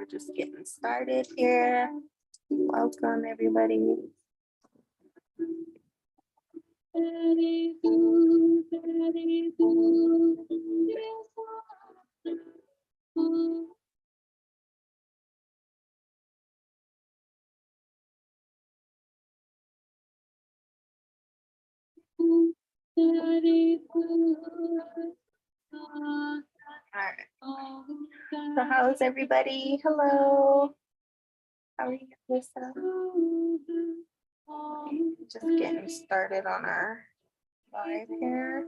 We're just getting started here. Welcome, everybody. All right. So how's everybody? Hello. How are you, Lisa? Just getting started on our live here.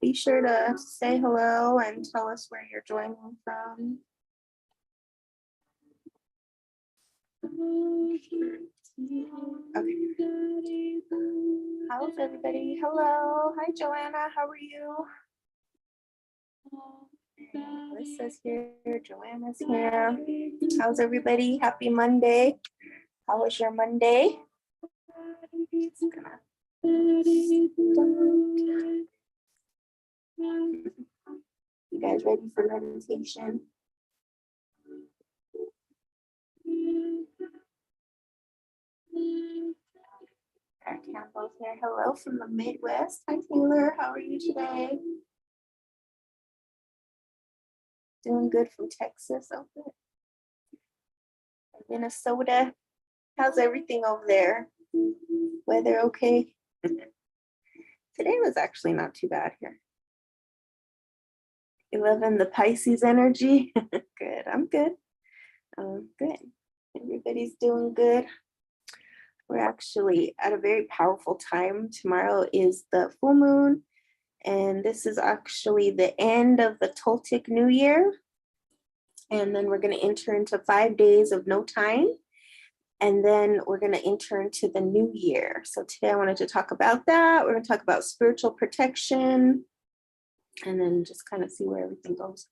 Be sure to say hello and tell us where you're joining from. Okay. How's everybody? Hello. Hi, Joanna. How are you? Melissa's here. Joanna's here. How's everybody? Happy Monday. How was your Monday? You guys ready for meditation? Our Campbell's here. Hello from the Midwest. Hi, Taylor. How are you today? Doing good from Texas. Okay. Minnesota. How's everything over there? Weather okay? Today was actually not too bad here. 11, the Pisces energy. Good. I'm good. Good. Everybody's doing good. We're actually at a very powerful time. Tomorrow is the full moon, and this is actually the end of the Toltec New Year. And then we're going to enter into 5 days of no time. And then we're going to enter into the new year. So today I wanted to talk about that. We're going to talk about spiritual protection and then just kind of see where everything goes.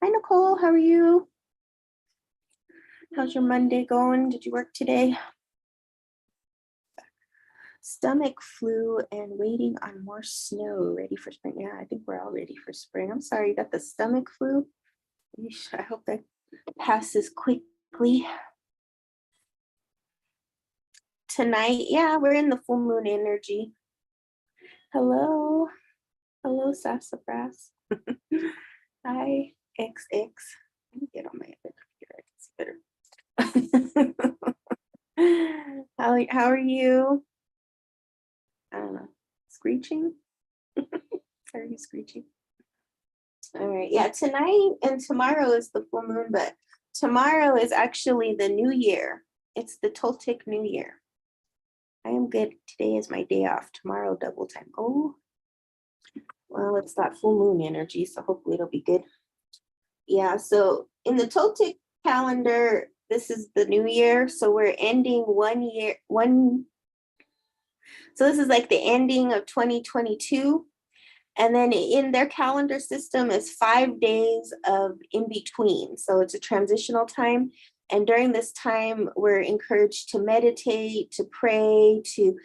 Hi, Nicole. How are you? How's your Monday going? Did you work today? Stomach flu and waiting on more snow. Ready for spring? Yeah, I think we're all ready for spring. I'm sorry you got the stomach flu. I hope that passes quickly. Tonight, yeah, we're in the full moon energy. Hello. Hello, Sassafras. Hi, XX. Let me get on my other computer. I can see better. How are you? I don't know. Screeching? Are you screeching? All right. Yeah, tonight and tomorrow is the full moon, but tomorrow is actually the new year. It's the Toltec New Year. I am good. Today is my day off. Tomorrow, double time. Oh, well, it's that full moon energy, so hopefully it'll be good. Yeah, so in the Toltec calendar, this is the new year. So we're ending 1 year. So this is like the ending of 2022. And then in their calendar system is 5 days of in between. So it's a transitional time. And during this time, we're encouraged to meditate, to pray, to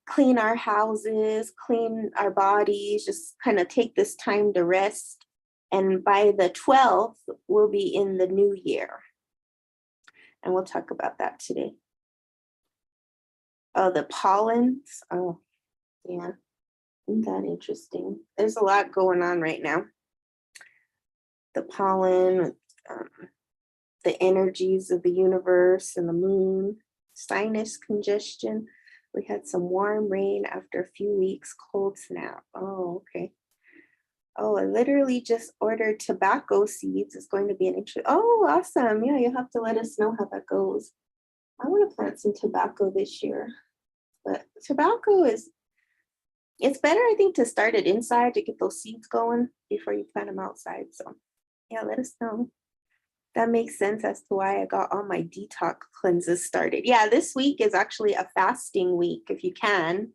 clean our houses, clean our bodies, just kind of take this time to rest. And by the 12th, we'll be in the new year. And we'll talk about that today. Oh, the pollens. Oh, yeah. Isn't that interesting? There's a lot going on right now. The pollen, the energies of the universe and the moon, sinus congestion. We had some warm rain after a few weeks, cold snap. Oh, okay. Oh, I literally just ordered tobacco seeds. It's going to be an interesting. Oh, awesome. Yeah, you'll have to let us know how that goes. I want to plant some tobacco this year. But tobacco it's better, I think, to start it inside to get those seeds going before you plant them outside. So yeah, let us know. That makes sense as to why I got all my detox cleanses started. Yeah, this week is actually a fasting week if you can.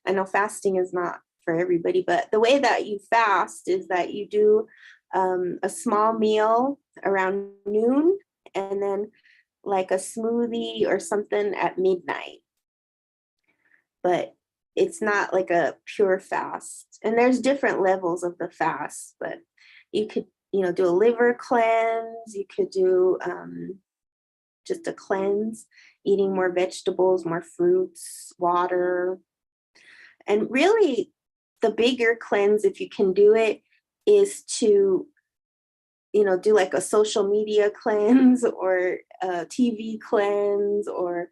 I know fasting is not for everybody, but the way that you fast is that you do a small meal around noon and then like a smoothie or something at midnight. But it's not like a pure fast. And there's different levels of the fast, but you could, do a liver cleanse. You could do just a cleanse, eating more vegetables, more fruits, water. And really, the bigger cleanse, if you can do it, is to do like a social media cleanse or a TV cleanse or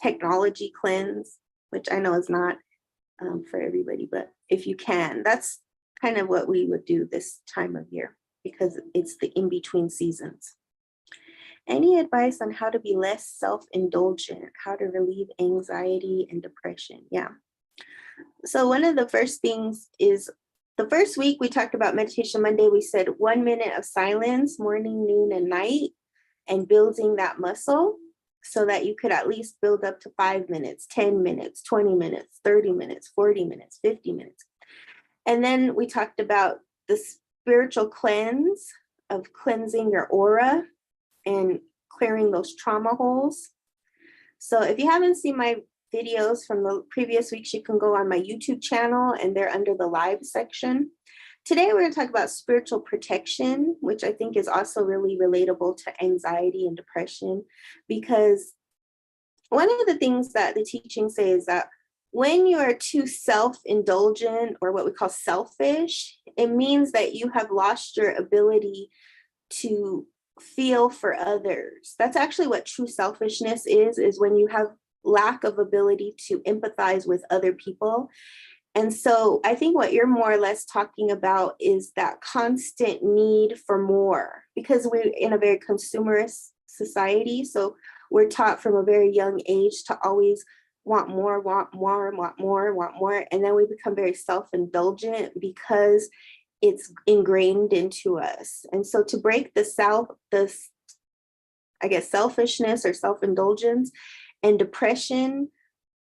technology cleanse, which I know is not for everybody, but if you can, that's kind of what we would do this time of year because it's the in-between seasons. Any advice on how to be less self-indulgent, how to relieve anxiety and depression? Yeah. So one of the first things is the first week we talked about Meditation Monday, we said 1 minute of silence, morning, noon, and night, and building that muscle so that you could at least build up to 5 minutes, 10 minutes, 20 minutes, 30 minutes, 40 minutes, 50 minutes. And then we talked about the spiritual cleanse of cleansing your aura and clearing those trauma holes. So if you haven't seen my videos from the previous weeks, you can go on my YouTube channel and they're under the live section. Today, we're going to talk about spiritual protection, which I think is also really relatable to anxiety and depression, because one of the things that the teachings say is that when you are too self-indulgent or what we call selfish, it means that you have lost your ability to feel for others. That's actually what true selfishness is when you have lack of ability to empathize with other people. And so I think what you're more or less talking about is that constant need for more, because we're in a very consumerist society. So we're taught from a very young age to always want more, want more, want more, want more. And then we become very self-indulgent because it's ingrained into us. And so to break the selfishness or self-indulgence and depression,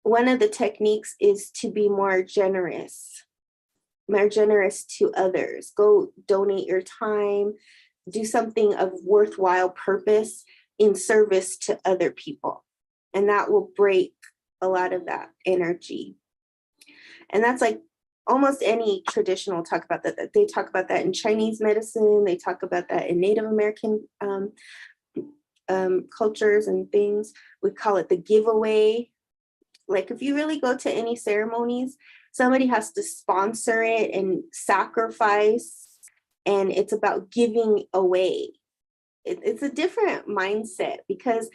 one of the techniques is to be more generous to others. Go donate your time, do something of worthwhile purpose in service to other people. And that will break a lot of that energy. And that's like almost any traditional talk about that. They talk about that in Chinese medicine. They talk about that in Native American cultures and things. We call it the giveaway. Like if you really go to any ceremonies, somebody has to sponsor it and sacrifice, and it's about giving away. It's a different mindset because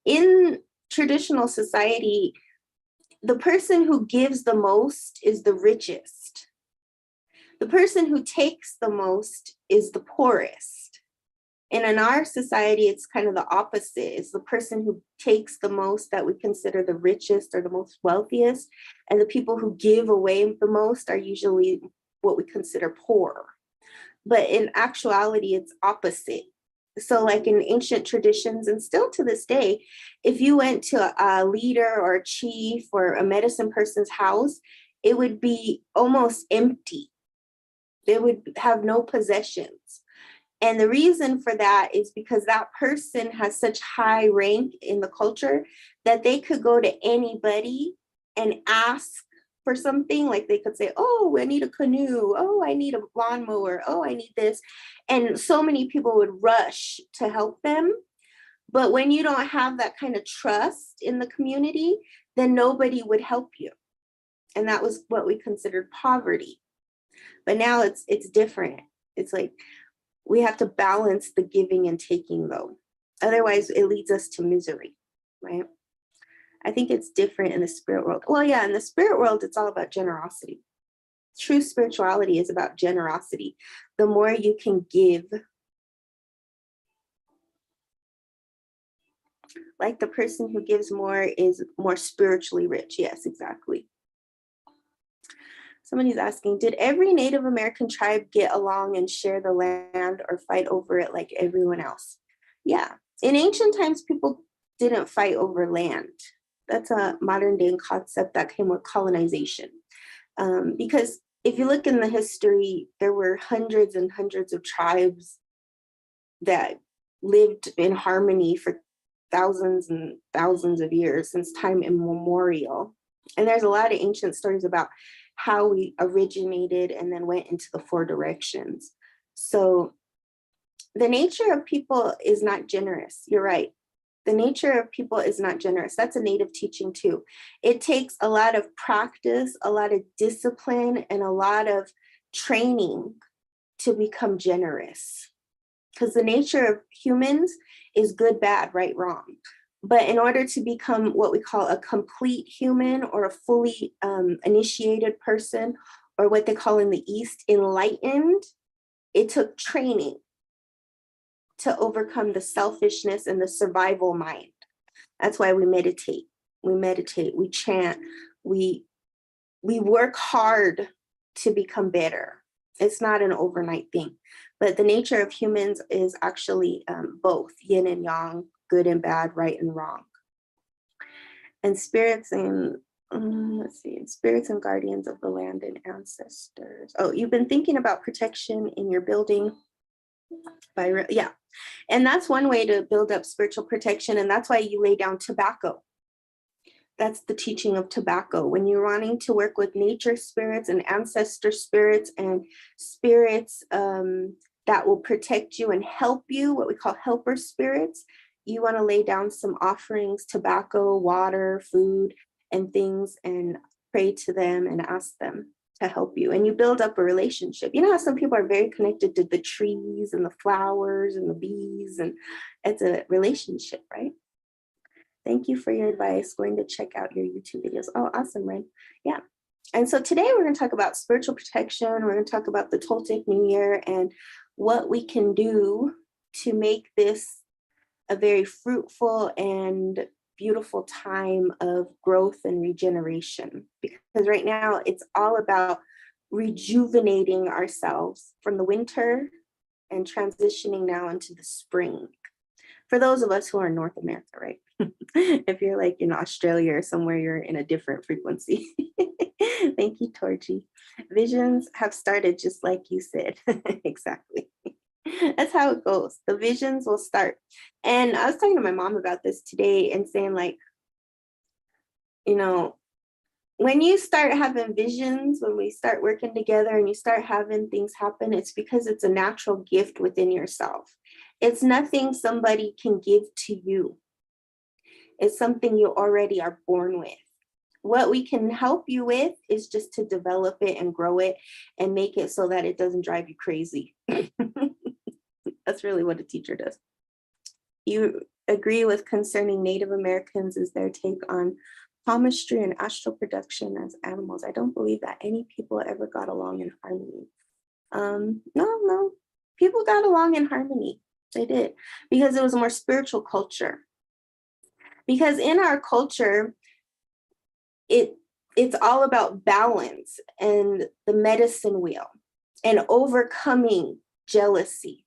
in traditional society, the person who gives the most is the richest. The person who takes the most is the poorest. And in our society, it's kind of the opposite. It's the person who takes the most that we consider the richest or the most wealthiest. And the people who give away the most are usually what we consider poor. But in actuality, it's opposite. So like in ancient traditions, and still to this day, if you went to a leader or a chief or a medicine person's house, it would be almost empty. They would have no possessions. And the reason for that is because that person has such high rank in the culture that they could go to anybody and ask for something. Like they could say, oh, I need a canoe. Oh, I need a lawnmower. Oh, I need this. And so many people would rush to help them. But when you don't have that kind of trust in the community, then nobody would help you. And that was what we considered poverty. But now it's different. It's like, we have to balance the giving and taking, though. Otherwise, it leads us to misery, right? I think it's different in the spirit world. Well, yeah, in the spirit world, it's all about generosity. True spirituality is about generosity. The more you can give, like the person who gives more is more spiritually rich. Yes, exactly. Somebody's asking, did every Native American tribe get along and share the land or fight over it like everyone else? Yeah. In ancient times, people didn't fight over land. That's a modern day concept that came with colonization. Because if you look in the history, there were hundreds and hundreds of tribes that lived in harmony for thousands and thousands of years, since time immemorial. And there's a lot of ancient stories about how we originated and then went into the 4 directions. So the nature of people is not generous. You're right. The nature of people is not generous. That's a native teaching too. It takes a lot of practice, a lot of discipline, and a lot of training to become generous. Because the nature of humans is good, bad, right, wrong. But in order to become what we call a complete human or a fully initiated person, or what they call in the East, enlightened, it took training to overcome the selfishness and the survival mind. That's why we meditate, we chant, we work hard to become better. It's not an overnight thing, but the nature of humans is actually both yin and yang, good and bad, right and wrong. And spirits and let's see, spirits and guardians of the land and ancestors. Oh, you've been thinking about protection in your building yeah. And that's one way to build up spiritual protection. And that's why you lay down tobacco. That's the teaching of tobacco. When you're wanting to work with nature spirits and ancestor spirits and spirits that will protect you and help you, what we call helper spirits, you want to lay down some offerings, tobacco, water, food, and things, and pray to them and ask them to help you. And you build up a relationship. You know how some people are very connected to the trees and the flowers and the bees, and it's a relationship, right? Thank you for your advice. Going to check out your YouTube videos. Oh, awesome, Ren. Yeah. And so today we're going to talk about spiritual protection. We're going to talk about the Toltec New Year and what we can do to make this a very fruitful and beautiful time of growth and regeneration. Because right now it's all about rejuvenating ourselves from the winter and transitioning now into the spring. For those of us who are in North America, right? If you're like in Australia or somewhere, you're in a different frequency. Thank you, Torji. Visions have started just like you said. Exactly. That's how it goes. The visions will start. And I was talking to my mom about this today and saying, like, you know, when you start having visions, when we start working together and you start having things happen, it's because it's a natural gift within yourself. It's nothing somebody can give to you. It's something you already are born with. What we can help you with is just to develop it and grow it and make it so that it doesn't drive you crazy. That's really what a teacher does. You agree with concerning Native Americans is their take on palmistry and astral projection as animals. I don't believe that any people ever got along in harmony. No, people got along in harmony. They did, because it was a more spiritual culture. Because in our culture, it's all about balance and the medicine wheel and overcoming jealousy,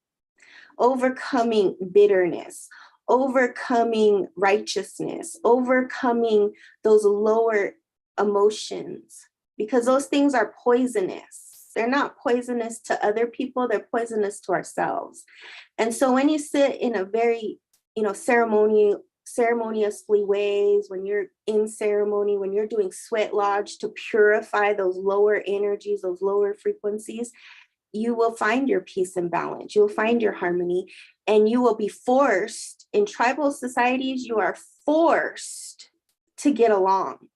overcoming bitterness, overcoming righteousness, overcoming those lower emotions, because those things are poisonous. They're not poisonous to other people, they're poisonous to ourselves. And so when you sit in a very, ceremoniously ways, when you're in ceremony, when you're doing sweat lodge to purify those lower energies, those lower frequencies, you will find your peace and balance. You will find your harmony, and you will be forced in tribal societies. You are forced to get along.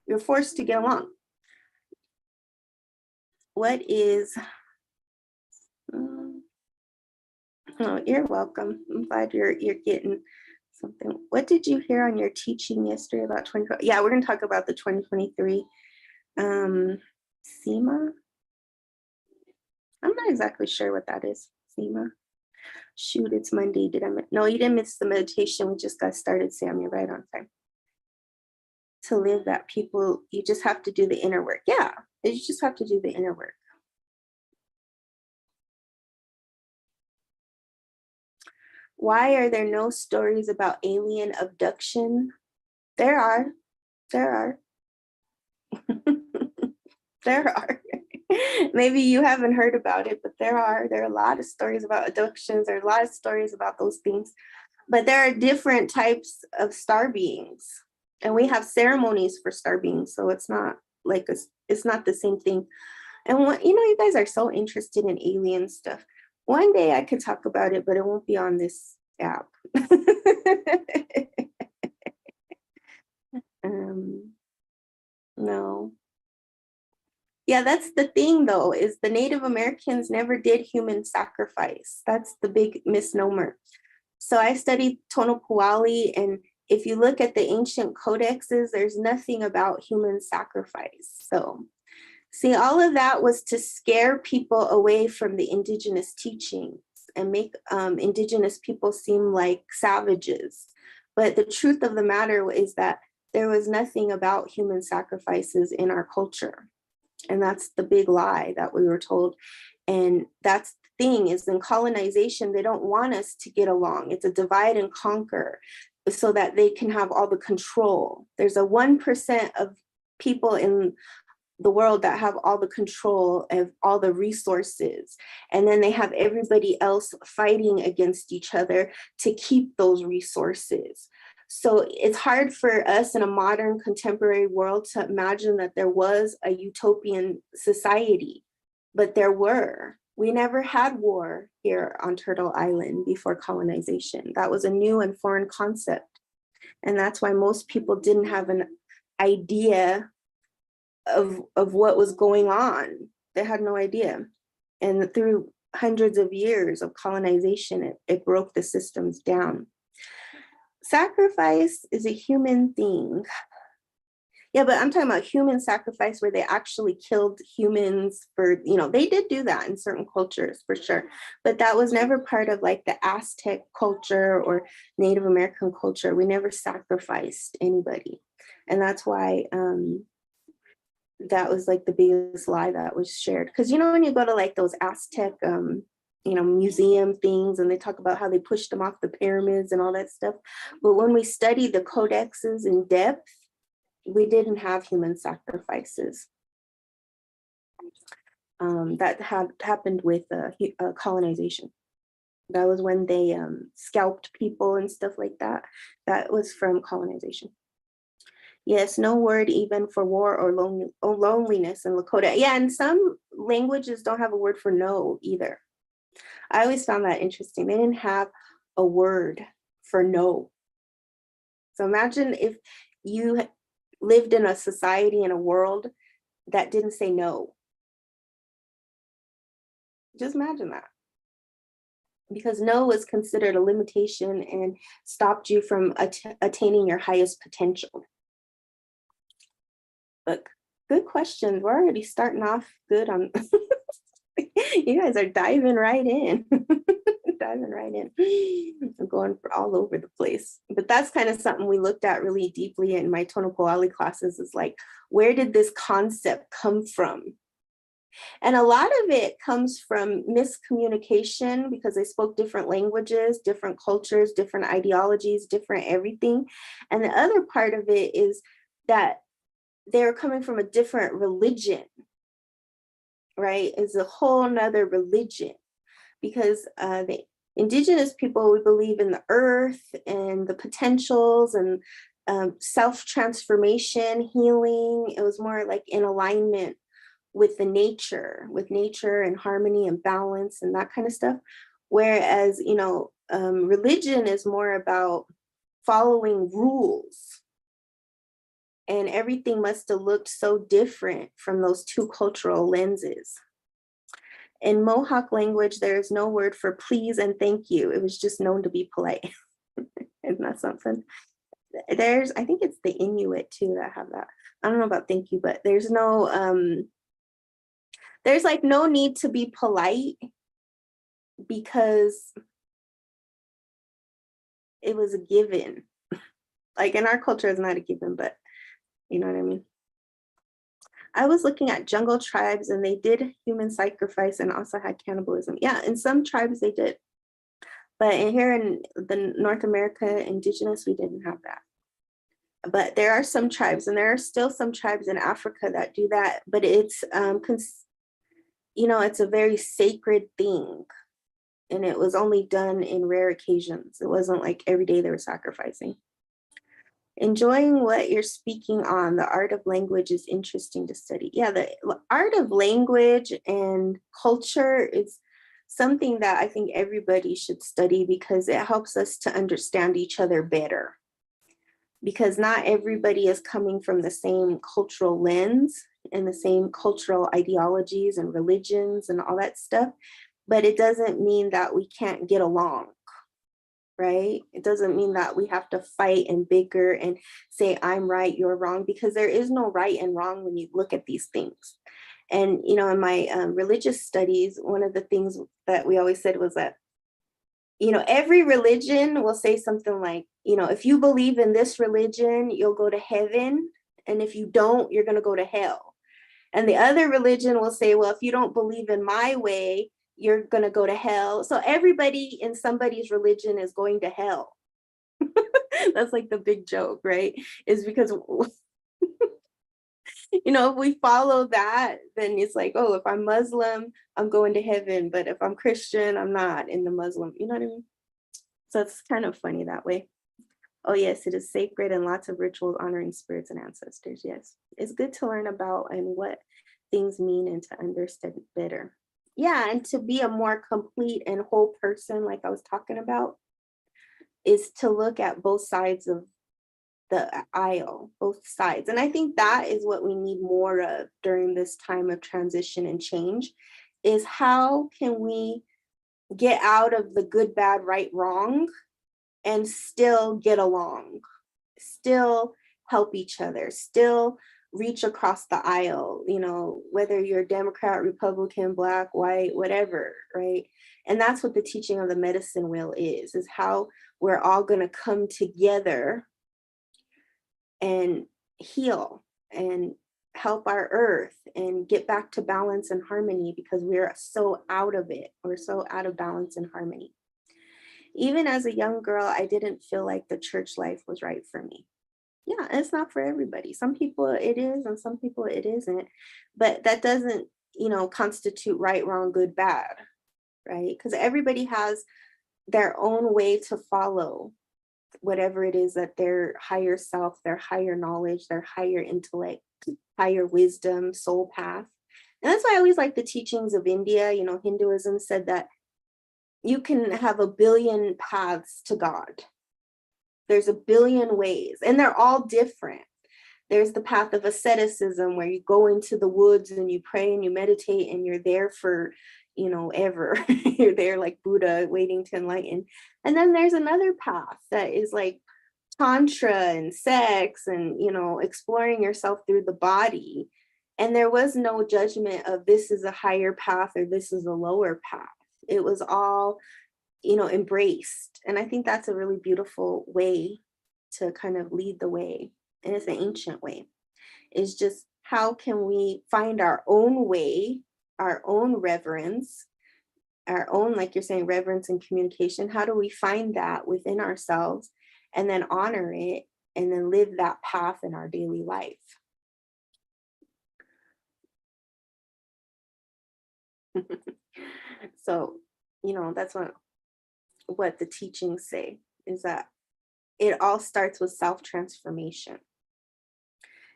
You're forced to get along. What is, oh, you're welcome. I'm glad you're getting something. What did you hear on your teaching yesterday about 2020? Yeah, we're going to talk about the 2023 SEMA. I'm not exactly sure what that is, SEMA. Shoot, it's Monday. No, you didn't miss the meditation. We just got started, Sam. You're right on time. To live that people, you just have to do the inner work. Yeah, you just have to do the inner work. Why are there no stories about alien abduction? There are. There are. Maybe you haven't heard about it, but there are a lot of stories about abductions. There are a lot of stories about those things. But there are different types of star beings, and we have ceremonies for star beings. So it's not like it's not the same thing. And what, you guys are so interested in alien stuff. One day I could talk about it, but it won't be on this app. um, no. Yeah, that's the thing though, is the Native Americans never did human sacrifice. That's the big misnomer. So I studied Tonopoali, and if you look at the ancient codexes, there's nothing about human sacrifice. So see, all of that was to scare people away from the indigenous teachings and make indigenous people seem like savages. But the truth of the matter is that there was nothing about human sacrifices in our culture. And that's the big lie that we were told. And that's the thing, is in colonization, they don't want us to get along. It's a divide and conquer so that they can have all the control. There's a 1% of people in the world that have all the control of all the resources. And then they have everybody else fighting against each other to keep those resources. So it's hard for us in a modern contemporary world to imagine that there was a utopian society, but there were. We never had war here on Turtle Island before colonization. That was a new and foreign concept. And that's why most people didn't have an idea of what was going on. They had no idea. And through hundreds of years of colonization, it broke the systems down. Sacrifice is a human thing. Yeah, but I'm talking about human sacrifice where they actually killed humans for, they did do that in certain cultures for sure. But that was never part of like the Aztec culture or Native American culture. We never sacrificed anybody. And that's why that was like the biggest lie that was shared. Because when you go to like those Aztec museum things, and they talk about how they pushed them off the pyramids and all that stuff, but when we study the codexes in depth, we didn't have human sacrifices. That happened with colonization. That was when they scalped people and stuff like that. That was from colonization. Yes, no word even for war or loneliness in Lakota. Yeah, and some languages don't have a word for no either. I always found that interesting. They didn't have a word for no. So imagine if you lived in a society, in a world that didn't say no. Just imagine that. Because no was considered a limitation and stopped you from attaining your highest potential. But good questions. We're already starting off good on you guys are diving right in. Diving right in. I'm going for all over the place. But that's kind of something we looked at really deeply in my Tonopoali classes, is like, where did this concept come from? And a lot of it comes from miscommunication, because they spoke different languages, different cultures, different ideologies, different everything. And the other part of it is that they're coming from a different religion, right? It's a whole nother religion, because the indigenous people, we believe in the earth and the potentials and self-transformation, healing. It was more like in alignment with nature and harmony and balance and that kind of stuff. Whereas, religion is more about following rules. And everything must have looked so different from those two cultural lenses. In Mohawk language, there is no word for please and thank you. It was just known to be polite. Isn't that something? I think it's the Inuit too that have that. I don't know about thank you, but there's like no need to be polite, because it was a given. Like in our culture, it's not a given, but you know what I mean? I was looking at jungle tribes, and they did human sacrifice and also had cannibalism. Yeah, in some tribes they did. But here in the North America indigenous, we didn't have that. But there are some tribes, and there are still some tribes in Africa that do that. But it's, it's a very sacred thing. And it was only done in rare occasions. It wasn't like every day they were sacrificing. Enjoying what you're speaking on. The art of language is interesting to study. Yeah, the art of language and culture is something that I think everybody should study because it helps us to understand each other better. Because not everybody is coming from the same cultural lens and the same cultural ideologies and religions and all that stuff. But it doesn't mean that we can't get along, right? It doesn't mean that we have to fight and bicker and say, I'm right, you're wrong, because there is no right and wrong when you look at these things. And, in my religious studies, one of the things that we always said was that, every religion will say something like, if you believe in this religion, you'll go to heaven. And if you don't, you're going to go to hell. And the other religion will say, well, if you don't believe in my way, you're going to go to hell. So everybody in somebody's religion is going to hell. That's like the big joke, right? Is because, if we follow that, then it's like, oh, if I'm Muslim, I'm going to heaven. But if I'm Christian, I'm not in the Muslim. You know what I mean? So it's kind of funny that way. Oh, yes, it is sacred and lots of rituals honoring spirits and ancestors. Yes, it's good to learn about and what things mean and to understand better. Yeah, and to be a more complete and whole person, like I was talking about, is to look at both sides of the aisle, both sides. And I think that is what we need more of during this time of transition and change, is how can we get out of the good, bad, right, wrong, and still get along, still help each other, still reach across the aisle, whether you're Democrat, Republican, Black, white, whatever, right? And that's what the teaching of the medicine wheel is how we're all going to come together and heal and help our earth and get back to balance and harmony, because we're so out of it. We're so out of balance and harmony. Even as a young girl, I didn't feel like the church life was right for me. Yeah, it's not for everybody. Some people it is, and some people it isn't. But that doesn't, constitute right, wrong, good, bad, right? Because everybody has their own way to follow whatever it is that their higher self, their higher knowledge, their higher intellect, higher wisdom, soul path. And that's why I always like the teachings of India. Hinduism said that you can have a billion paths to God. There's a billion ways, and they're all different. There's the path of asceticism, where you go into the woods and you pray and you meditate and you're there for, ever. You're there like Buddha waiting to enlighten. And then there's another path that is like tantra and sex and, exploring yourself through the body. And there was no judgment of this is a higher path or this is a lower path. It was all, embraced. And I think that's a really beautiful way to kind of lead the way. And it's an ancient way. Is just how can we find our own way, our own reverence, our own, like you're saying, reverence and communication. How do we find that within ourselves and then honor it and then live that path in our daily life? So, that's what the teachings say, is that it all starts with self-transformation.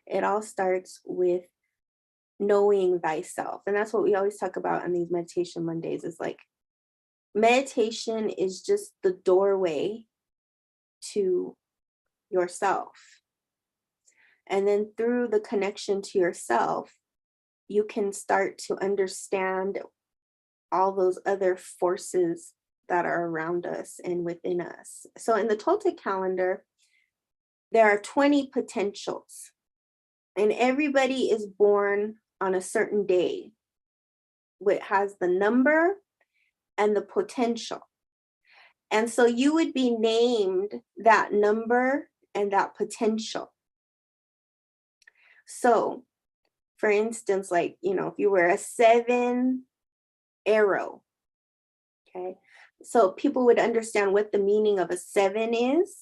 It all starts with knowing thyself. And that's what we always talk about on these meditation Mondays, is like meditation is just the doorway to yourself. And then through the connection to yourself, you can start to understand all those other forces that are around us and within us. So in the Toltec calendar, there are 20 potentials, and everybody is born on a certain day, which has the number and the potential. And so you would be named that number and that potential. So for instance, like, if you were a 7 arrow, okay, so people would understand what the meaning of a 7 is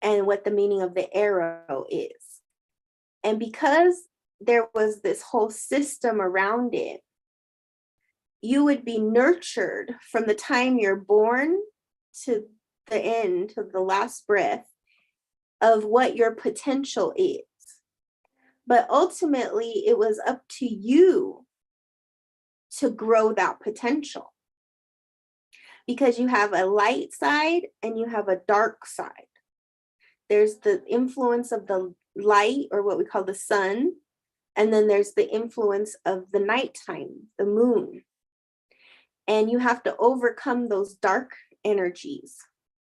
and what the meaning of the arrow is. And because there was this whole system around it, you would be nurtured from the time you're born to the end, to the last breath, of what your potential is. But ultimately, it was up to you to grow that potential. because you have a light side and you have a dark side. There's the influence of the light, or what we call the sun, and then there's the influence of the nighttime, the moon. And you have to overcome those dark energies.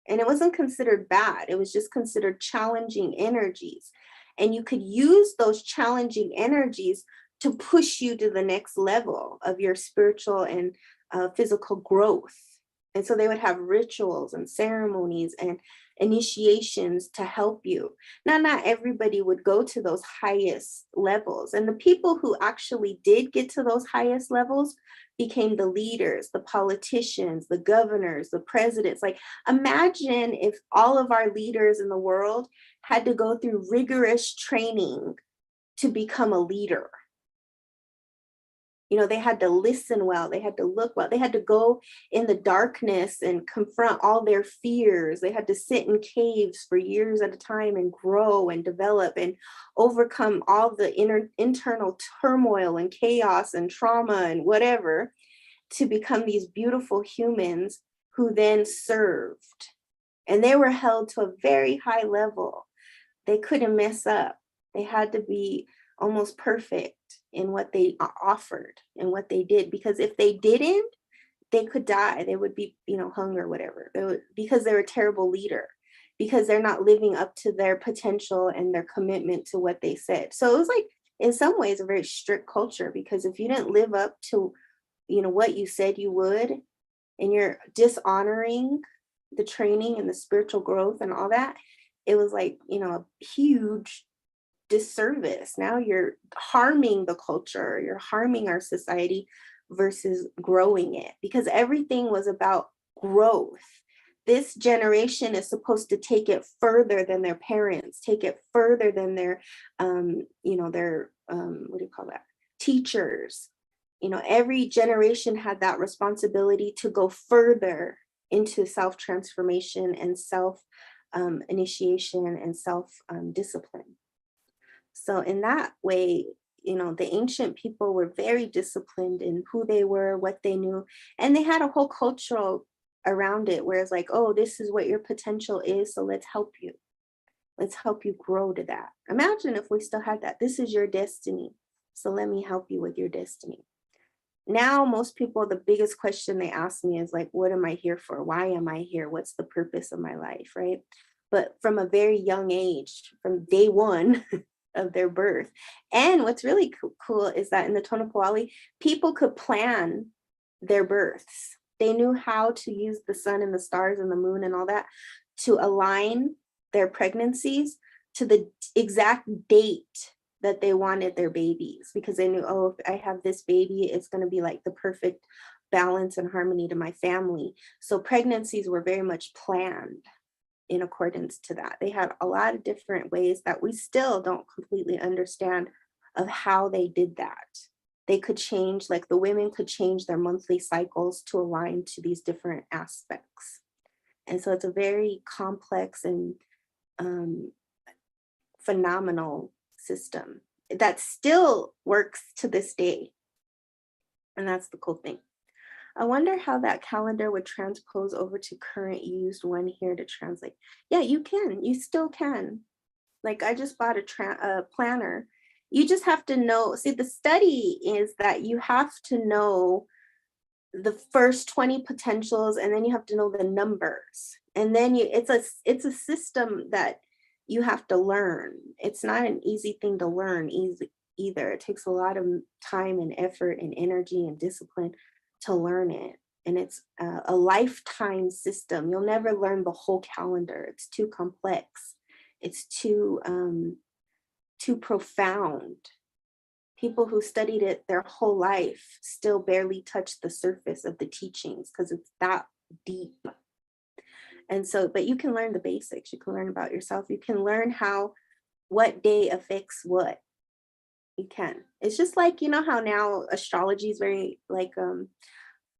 And it wasn't considered bad, it was just considered challenging energies. And you could use those challenging energies to push you to the next level of your spiritual and physical growth. And so they would have rituals and ceremonies and initiations to help you. Now, not everybody would go to those highest levels. And the people who actually did get to those highest levels became the leaders, the politicians, the governors, the presidents. Like, imagine if all of our leaders in the world had to go through rigorous training to become a leader. You know, they had to listen well, they had to look well, they had to go in the darkness and confront all their fears. They had to sit in caves for years at a time and grow and develop and overcome all the internal turmoil and chaos and trauma and whatever to become these beautiful humans who then served. And they were held to a very high level. They couldn't mess up. They had to be almost perfect in what they offered and what they did, because if they didn't, they could die. They would be, hung or whatever. Because they're a terrible leader, because they're not living up to their potential and their commitment to what they said. So it was like, in some ways, a very strict culture, because if you didn't live up to, what you said you would, and you're dishonoring the training and the spiritual growth and all that, it was like, a huge disservice. Now you're harming the culture, you're harming our society versus growing it, because everything was about growth. This generation is supposed to take it further than their parents, take it further than their, what do you call that? Teachers. Every generation had that responsibility to go further into self-transformation and self-initiation and self-discipline. So in that way, the ancient people were very disciplined in who they were, what they knew, and they had a whole cultural around it where it's like, oh, this is what your potential is, so let's help you. Let's help you grow to that. Imagine if we still had that. This is your destiny, so let me help you with your destiny. Now, most people, the biggest question they ask me is like, what am I here for? Why am I here? What's the purpose of my life, right? But from a very young age, from day one, of their birth. And what's really cool is that in the Tonopawali, people could plan their births. They knew how to use the sun and the stars and the moon and all that to align their pregnancies to the exact date that they wanted their babies, because they knew, oh, if I have this baby, it's going to be like the perfect balance and harmony to my family. So pregnancies were very much planned in accordance to that. They had a lot of different ways that we still don't completely understand of how they did that. They could change, like the women could change their monthly cycles to align to these different aspects. And so it's a very complex and phenomenal system that still works to this day. And that's the cool thing. I wonder how that calendar would transpose over to current used one here to translate. Yeah, you can. You still can. Like, I just bought a planner. You just have to know. See, the study is that you have to know the first 20 potentials, and then you have to know the numbers. And then it's a system that you have to learn. It's not an easy thing to learn either. It takes a lot of time and effort and energy and discipline to learn it. And it's a lifetime system. You'll never learn the whole calendar. It's too complex. It's too profound. People who studied it their whole life still barely touch the surface of the teachings because it's that deep. And so, but you can learn the basics. You can learn about yourself. You can learn what day affects what. You can. It's just like, how now astrology is very like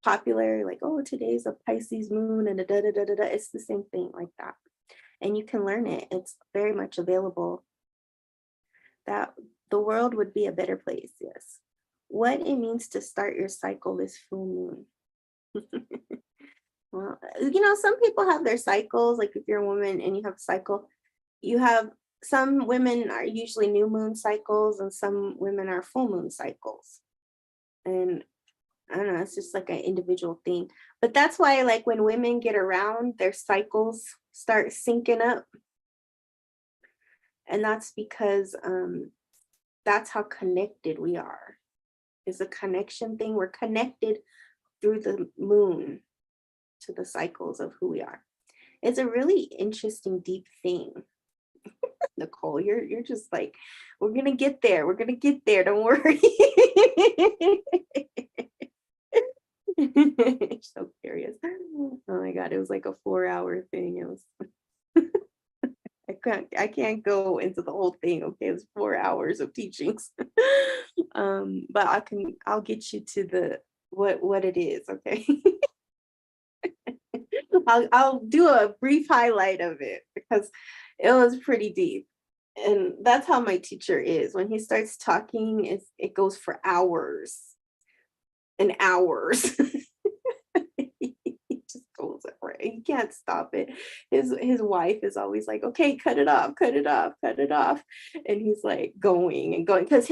popular, like, oh, today's a Pisces moon and da da da da da. It's the same thing like that. And you can learn it. It's very much available. That the world would be a better place, yes. What it means to start your cycle this full moon. Well, some people have their cycles. Like if you're a woman and you have a cycle, you have some women are usually new moon cycles and some women are full moon cycles. And I don't know, it's just like an individual thing. But that's why, like, when women get around, their cycles start syncing up. And that's because that's how connected we are. It's a connection thing. We're connected through the moon to the cycles of who we are. It's a really interesting, deep thing. Nicole, you're just like, we're gonna get there. We're gonna get there. Don't worry. So curious. Oh my God, it was like a 4-hour thing. It was I can't go into the whole thing. Okay, it was 4 hours of teachings. But I'll get you to the what it is, okay? I'll do a brief highlight of it because it was pretty deep. And that's how my teacher is. When he starts talking, it goes for hours and hours. He just goes for it. He can't stop it. His wife is always like, okay, cut it off, cut it off, cut it off. And he's like going and going because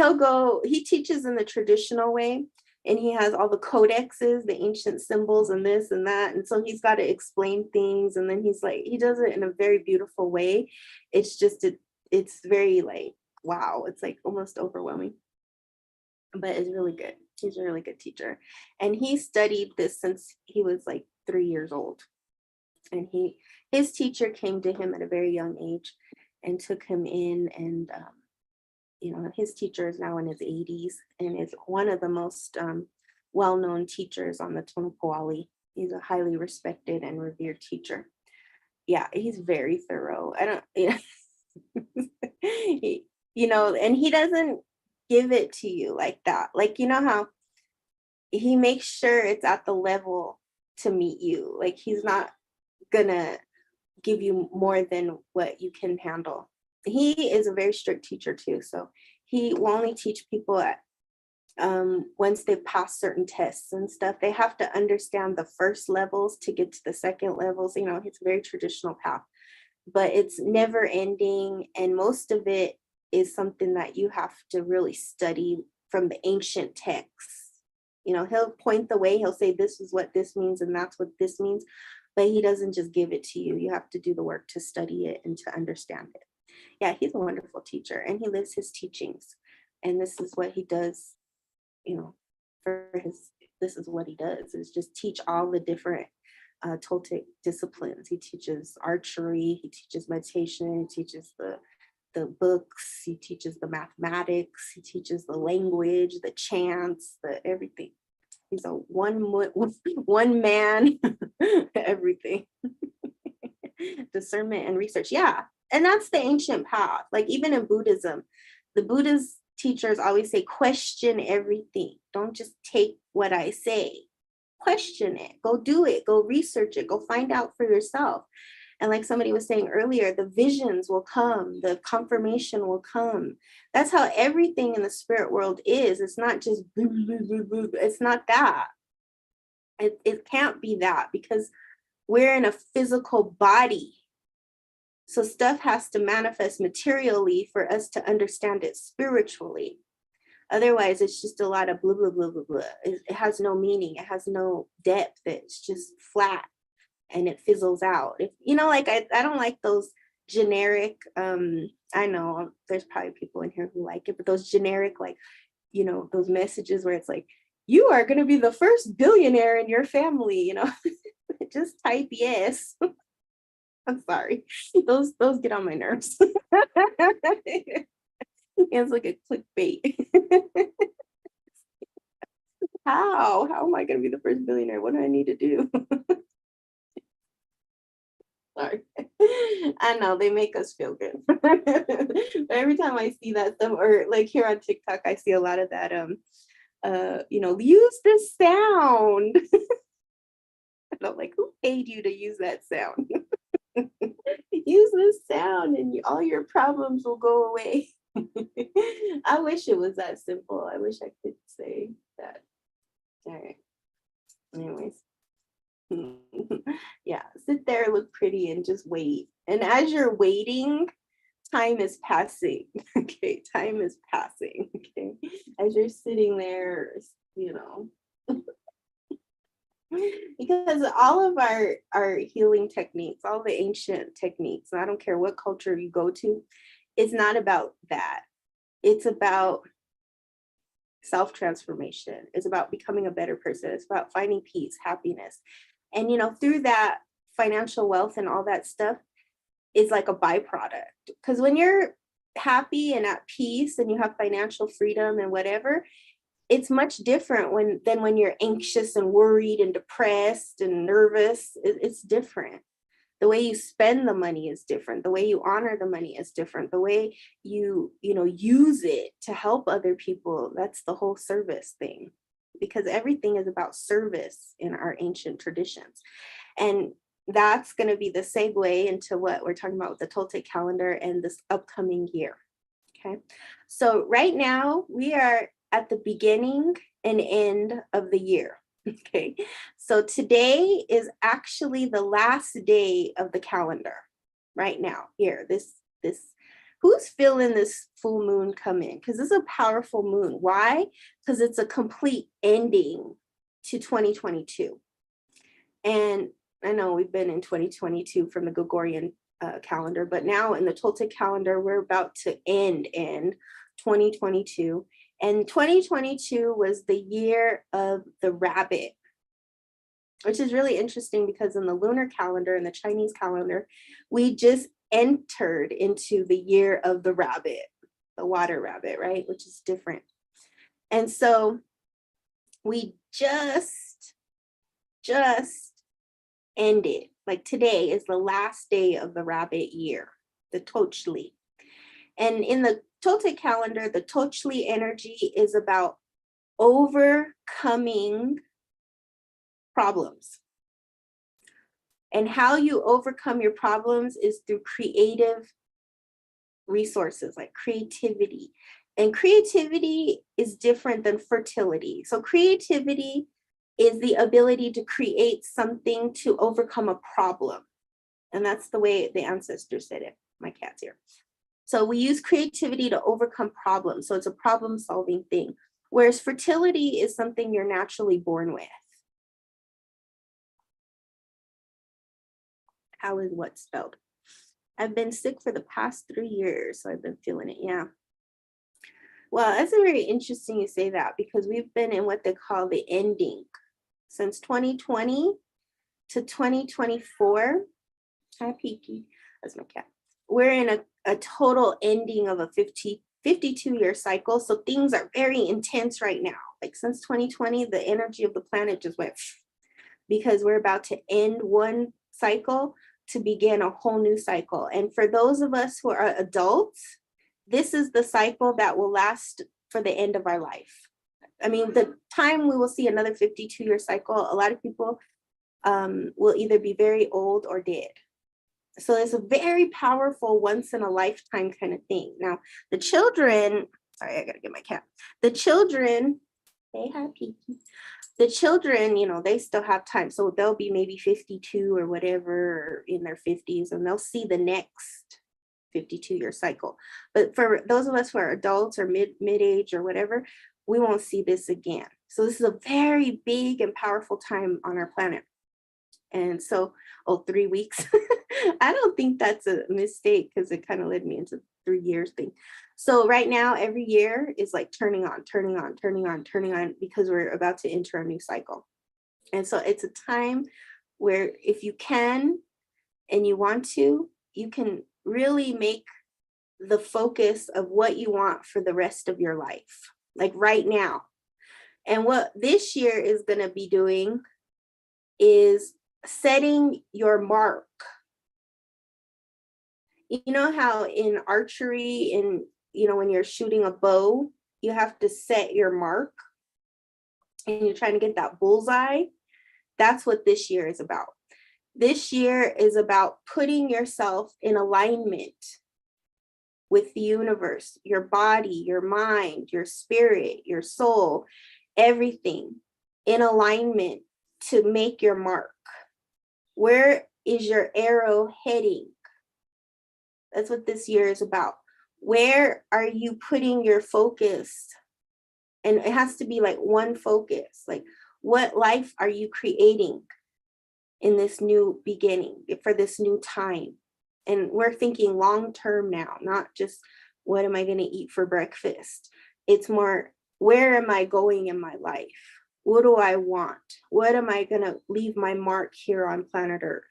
he teaches in the traditional way. And he has all the codexes, the ancient symbols, and this and that. And so he's got to explain things. And then he's like, he does it in a very beautiful way. It's just, it's very like, wow, it's like almost overwhelming. But it's really good. He's a really good teacher. And he studied this since he was like 3 years old. And his teacher came to him at a very young age and took him in. And his teacher is now in his 80s and is one of the most well-known teachers on the Tonopoali. He's a highly respected and revered teacher. Yeah, he's very thorough. I don't, and he doesn't give it to you like that. Like, how he makes sure it's at the level to meet you. Like, he's not gonna give you more than what you can handle. He is a very strict teacher too. So he will only teach people at once they've passed certain tests and stuff. They have to understand the first levels to get to the second levels. It's a very traditional path, but it's never ending. And most of it is something that you have to really study from the ancient texts. He'll point the way, he'll say, this is what this means, and that's what this means. But he doesn't just give it to you. You have to do the work to study it and to understand it. Yeah, he's a wonderful teacher and he lives his teachings. And this is what he does, this is what he does, is just teach all the different Toltec disciplines. He teaches archery, he teaches meditation, he teaches the books, he teaches the mathematics, he teaches the language, the chants, the everything. He's a one man, everything. Discernment and research. Yeah. And that's the ancient path. Like even in Buddhism, the Buddhist teachers always say, question everything. Don't just take what I say. Question it. Go do it. Go research it. Go find out for yourself. And like somebody was saying earlier, the visions will come, the confirmation will come. That's how everything in the spirit world is. It's not just boo, boo, boo, boo. It's not that. It can't be that because we're in a physical body. So stuff has to manifest materially for us to understand it spiritually. Otherwise, it's just a lot of blah, blah, blah, blah, blah. It has no meaning. It has no depth. It's just flat. And it fizzles out. I don't like those generic, I know there's probably people in here who like it, but those generic, those messages where it's like, you are going to be the first billionaire in your family, just type yes. I'm sorry. Those get on my nerves. It's like a clickbait. How am I going to be the first billionaire? What do I need to do? Sorry. I know they make us feel good. Every time I see that stuff, or like here on TikTok, I see a lot of that. Use this sound. And I'm like, who paid you to use that sound? Use this sound, and all your problems will go away. I wish it was that simple. I wish I could say that. All right. Anyways. Yeah, sit there, look pretty, and just wait. And as you're waiting, time is passing. Okay, time is passing. Okay, as you're sitting there, you know, because all of our healing techniques, all the ancient techniques, and I don't care what culture you go to, it's not about that. It's about self-transformation. It's about becoming a better person. It's about finding peace, happiness. And through that, financial wealth and all that stuff is like a byproduct. Because when you're happy and at peace and you have financial freedom and whatever, it's much different than when you're anxious and worried and depressed and nervous. It's different. The way you spend the money is different. The way you honor the money is different. The way you use it to help other people, that's the whole service thing. Because everything is about service in our ancient traditions. And that's going to be the segue into what we're talking about with the Toltec calendar and this upcoming year. Okay. So right now we are at the beginning and end of the year. Okay. So today is actually the last day of the calendar right now. Here, this, who's feeling this full moon come in? Because this is a powerful moon. Why? Because it's a complete ending to 2022. And I know we've been in 2022 from the Gregorian calendar, but now in the Toltec calendar, we're about to end 2022. And 2022 was the year of the rabbit, which is really interesting because in the lunar calendar and the Chinese calendar, we just entered into the year of the rabbit, the water rabbit, right? Which is different. And so we just ended, like today is the last day of the rabbit year, the Tochli. And in the Toltec calendar, the Tochli energy is about overcoming problems. And how you overcome your problems is through creative resources, like creativity. And creativity is different than fertility. So creativity is the ability to create something to overcome a problem. And that's the way the ancestors said it. My cat's here. So we use creativity to overcome problems. So it's a problem-solving thing. Whereas fertility is something you're naturally born with. How is what spelled? I've been sick for the past 3 years, so I've been feeling it, yeah. Well, that's very interesting you say that because we've been in what they call the ending. Since 2020 to 2024, hi Peaky, that's my cat. We're in a total ending of a 52-year cycle. So things are very intense right now. Like since 2020, the energy of the planet just went because we're about to end one cycle to begin a whole new cycle. And for those of us who are adults, this is the cycle that will last for the end of our life. I mean, the time we will see another 52-year cycle, a lot of people will either be very old or dead. So it's a very powerful once in a lifetime kind of thing. Now, the children, sorry, I gotta get my cat. The children, hey, hi, Peaky. The children, they still have time. So they'll be maybe 52 or whatever, or in their 50s, and they'll see the next 52-year cycle. But for those of us who are adults or mid-age or whatever, we won't see this again. So this is a very big and powerful time on our planet. And so, 3 weeks. I don't think that's a mistake because it kind of led me into 3 years thing. So right now, every year is like turning on because we're about to enter a new cycle. And so it's a time where if you can and you want to, you can really make the focus of what you want for the rest of your life, like right now. And what this year is going to be doing is setting your mark. You know how in archery, when you're shooting a bow, you have to set your mark and you're trying to get that bullseye. That's what this year is about. This year is about putting yourself in alignment with the universe, your body, your mind, your spirit, your soul, everything in alignment to make your mark. Where is your arrow heading? That's what this year is about. Where are you putting your focus? And it has to be like one focus. Like, what life are you creating in this new beginning, for this new time? And we're thinking long term now, not just what am I going to eat for breakfast? It's more, where am I going in my life? What do I want? What am I going to leave my mark here on planet Earth?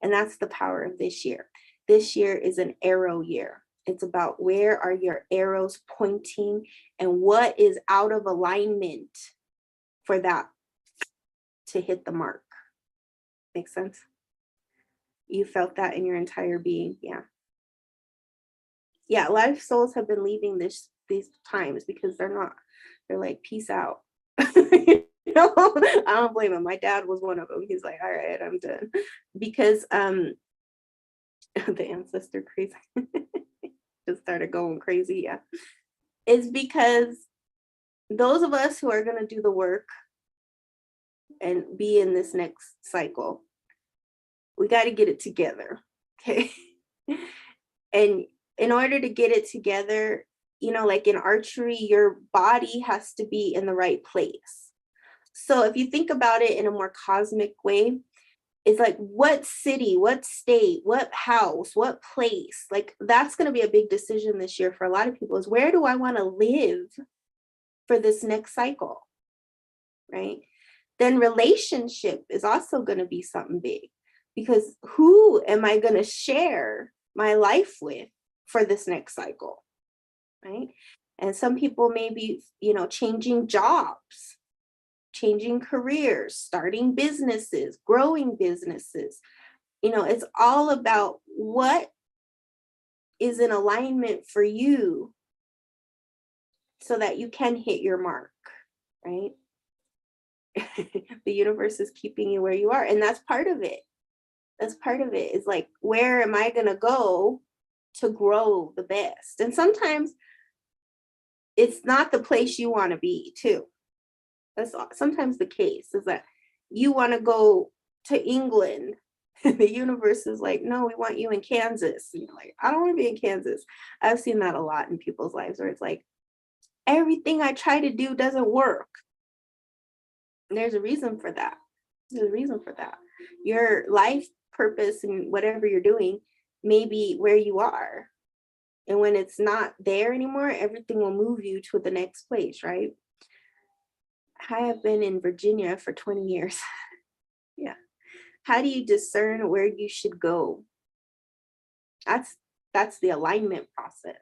And that's the power of this year. This year is an arrow year. It's about where are your arrows pointing and what is out of alignment for that to hit the mark. Makes sense? You felt that in your entire being. Yeah. Yeah, a lot of souls have been leaving these times because they're like, peace out. You know, I don't blame him. My dad was one of them. He's like, all right, I'm done. Because the ancestor crazy just started going crazy. Yeah. It's because those of us who are going to do the work and be in this next cycle, we got to get it together. Okay. And in order to get it together, you know, like in archery, your body has to be in the right place. So if you think about it in a more cosmic way, it's like, what city, what state, what house, what place, like that's going to be a big decision this year for a lot of people, is where do I want to live for this next cycle, right? Then relationship is also going to be something big, because who am I going to share my life with for this next cycle, right? And some people may be, you know, changing jobs, changing careers, starting businesses, growing businesses. You know, it's all about what is in alignment for you so that you can hit your mark, right? The universe is keeping you where you are. And that's part of it. That's part of it, is like, where am I going to go to grow the best? And sometimes it's not the place you want to be too. That's sometimes the case, is that you want to go to England. The universe is like, no, we want you in Kansas. And you're like, I don't want to be in Kansas. I've seen that a lot in people's lives, where it's like, everything I try to do doesn't work. And there's a reason for that. There's a reason for that. Your life purpose and whatever you're doing may be where you are. And when it's not there anymore, everything will move you to the next place, right? I have been in Virginia for 20 years. Yeah. How do you discern where you should go? That's the alignment process.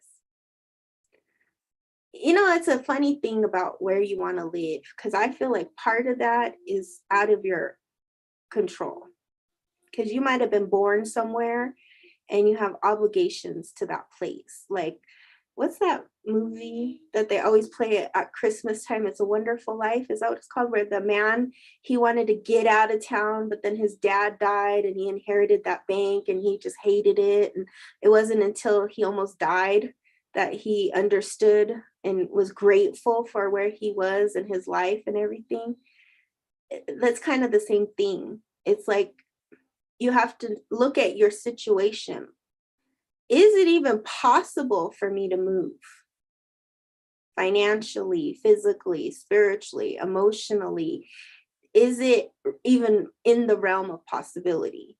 You know, it's a funny thing about where you want to live, because I feel like part of that is out of your control. Because you might have been born somewhere and you have obligations to that place. Like, what's that movie that they always play at Christmas time? It's a Wonderful Life. Is that what it's called? Where the man, he wanted to get out of town, but then his dad died and he inherited that bank and he just hated it. And it wasn't until he almost died that he understood and was grateful for where he was in his life and everything. That's kind of the same thing. It's like, you have to look at your situation. Is it even possible for me to move financially, physically, spiritually, emotionally? Is it even in the realm of possibility,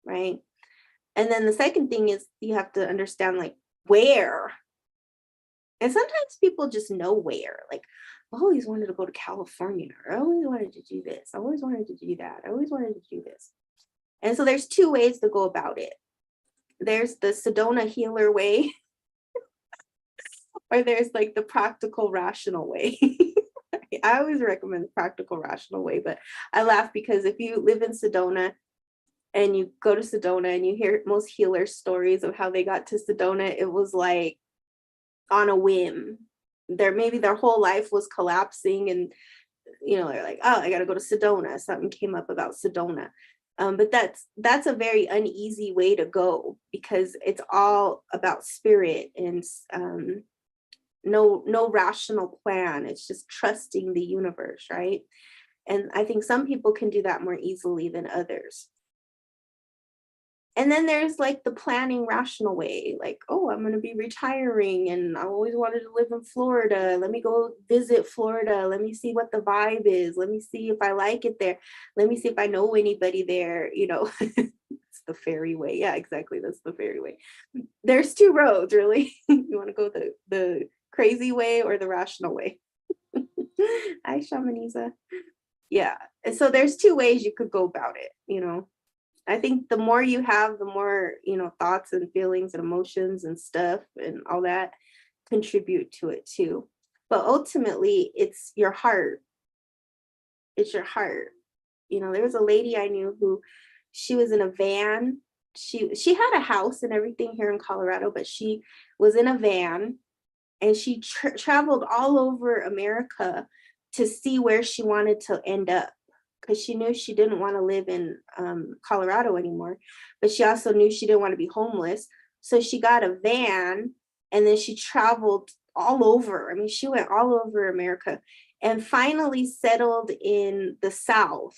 right? And then the second thing is, you have to understand, like, where. And sometimes people just know where, like, I always wanted to go to California, or I always wanted to do this, I always wanted to do that, I always wanted to do this. And so there's two ways to go about it. There's the Sedona healer way, or there's like the practical, rational way. I always recommend the practical, rational way, but I laugh because if you live in Sedona and you go to Sedona and you hear most healers' stories of how they got to Sedona, it was like on a whim. Maybe their whole life was collapsing, and you know, they're like, oh, I got to go to Sedona. Something came up about Sedona. But that's a very uneasy way to go, because it's all about spirit and no rational plan. It's just trusting the universe, right? And I think some people can do that more easily than others. And then there's like the planning rational way, like, oh, I'm going to be retiring and I always wanted to live in Florida. Let me go visit Florida. Let me see what the vibe is. Let me see if I like it there. Let me see if I know anybody there, you know. It's the fairy way. Yeah, exactly. That's the fairy way. There's two roads, really. You want to go the crazy way or the rational way? Hi, Shamaniza. Yeah. And so there's two ways you could go about it, you know. I think the more you have, the more, you know, thoughts and feelings and emotions and stuff and all that contribute to it too. But ultimately, it's your heart. It's your heart. You know, there was a lady I knew who she was in a van. She had a house and everything here in Colorado, but she was in a van and she traveled all over America to see where she wanted to end up because she knew she didn't want to live in Colorado anymore, but she also knew she didn't want to be homeless. So she got a van and then she traveled all over. I mean, she went all over America and finally settled in the South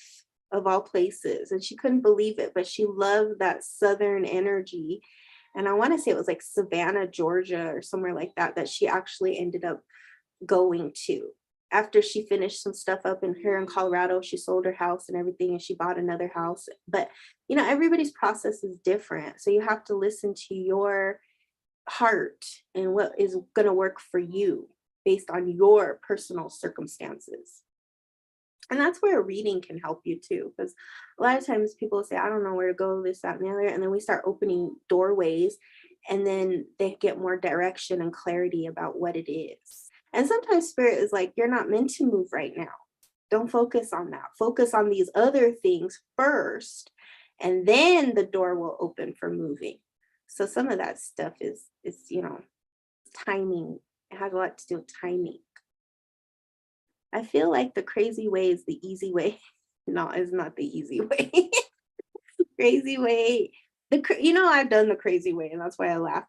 of all places. And she couldn't believe it, but she loved that Southern energy. And I want to say it was like Savannah, Georgia, or somewhere like that, that she actually ended up going to. After she finished some stuff up in here in Colorado, she sold her house and everything, and she bought another house. But, you know, everybody's process is different. So you have to listen to your heart and what is going to work for you based on your personal circumstances. And that's where reading can help you too, because a lot of times people say, I don't know where to go, this, that, and the other. And then we start opening doorways and then they get more direction and clarity about what it is. And sometimes spirit is like, you're not meant to move right now. Don't focus on that. Focus on these other things first, and then the door will open for moving. So some of that stuff is you know, timing. It has a lot to do with timing. I feel like the crazy way is the easy way. No, it's not the easy way. Crazy way. You know, I've done the crazy way, and that's why I laugh.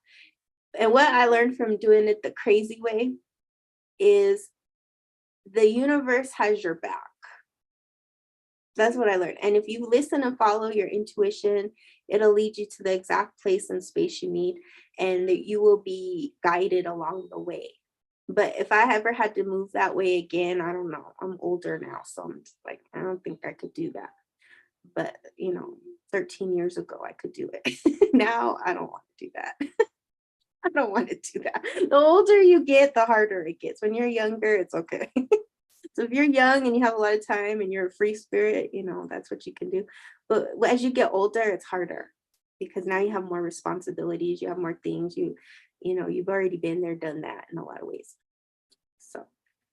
And what I learned from doing it the crazy way is the universe has your back. That's what I learned. And if you listen and follow your intuition, it'll lead you to the exact place and space you need, and that you will be guided along the way. But if I ever had to move that way again, I don't know. I'm older now, so I'm just like, I don't think I could do that. But, you know, 13 years ago, I could do it. Now, I don't want to do that. I don't want to do that. The older you get, the harder it gets. When you're younger, it's okay. So if you're young and you have a lot of time and you're a free spirit, you know, that's what you can do. But as you get older, it's harder because now you have more responsibilities, you have more things, you know, you've already been there, done that in a lot of ways. So